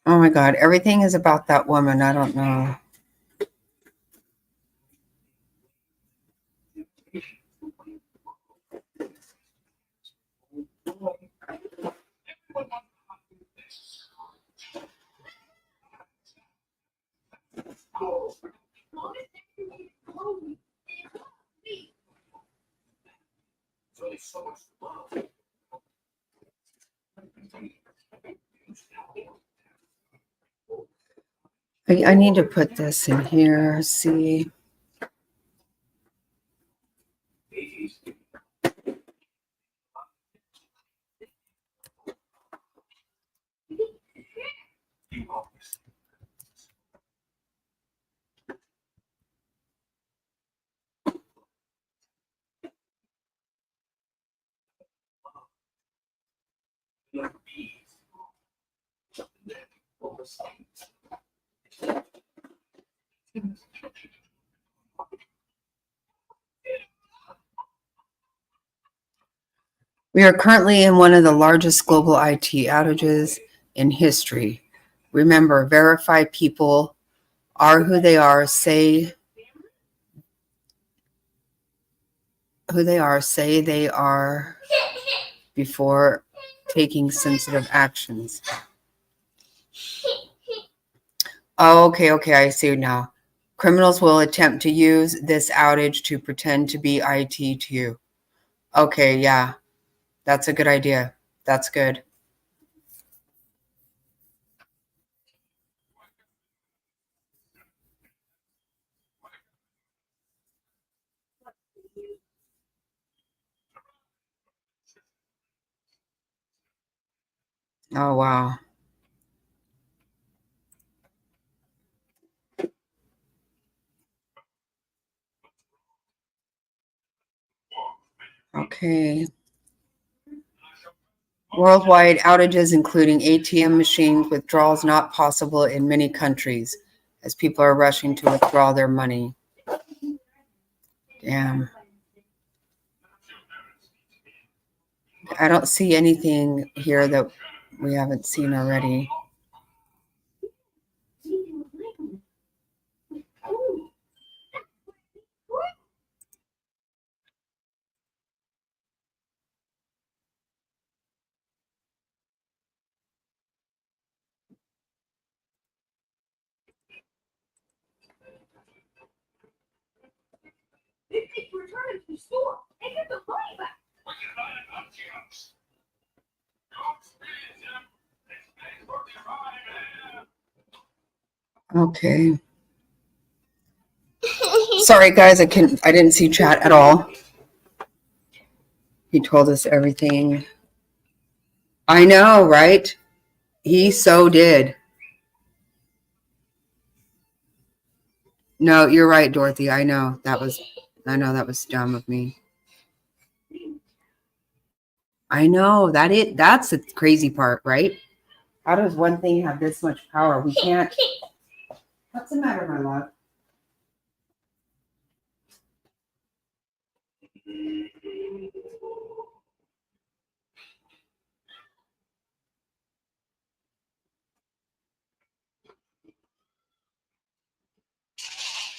S1: Oh my God, everything is about that woman. I don't know. I need to put this in here. See. We are currently in one of the largest global IT outages in history. Remember, verify people are who they are, say they are before taking sensitive actions. Oh, okay, I see now. Criminals will attempt to use this outage to pretend to be IT to you. Okay, yeah, that's a good idea. That's good. Oh, wow. Okay. Worldwide outages, including ATM machines, withdrawals not possible in many countries as people are rushing to withdraw their money. Damn. I don't see anything here that we haven't seen already.
S8: the store and get the money back. When you buy an Upsy house.
S1: Okay. Sorry guys, I didn't see chat at all. He told us everything. I know, right? He so did. No, you're right, Dorothy. I know that was dumb of me. I know that's the crazy part, right? How does one thing have this much power? We can't. What's the matter, my love?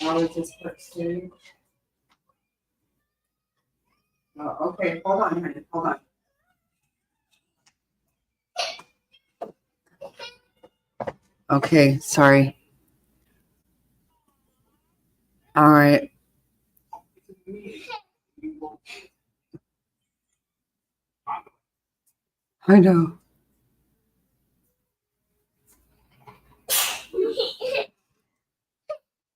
S1: How is this too? Oh, okay. Hold on, honey. Hold on. Okay, sorry. All right. I know.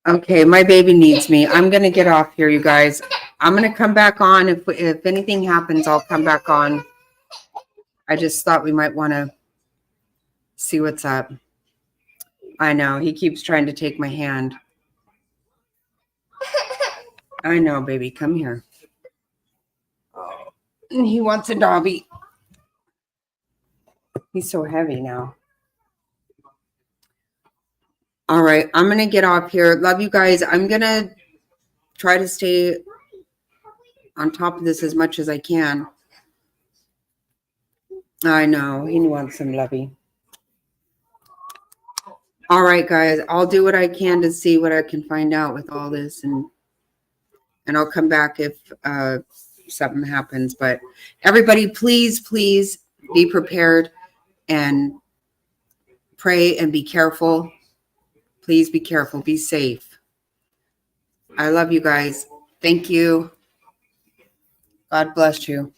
S1: Okay, my baby needs me. I'm gonna get off here, you guys. I'm gonna come back on. If anything happens, I'll come back on. I just thought we might want to see what's up. I know, he keeps trying to take my hand. I know, baby, come here. And he wants a doggy. He's so heavy now. All right, I'm going to get off here. Love you guys. I'm going to try to stay on top of this as much as I can. I know, he wants some lovey. All right, guys, I'll do what I can to see what I can find out with all this, and I'll come back if something happens. But everybody, please be prepared and pray and be careful. Please be careful. Be safe. I love you guys. Thank you. God bless you.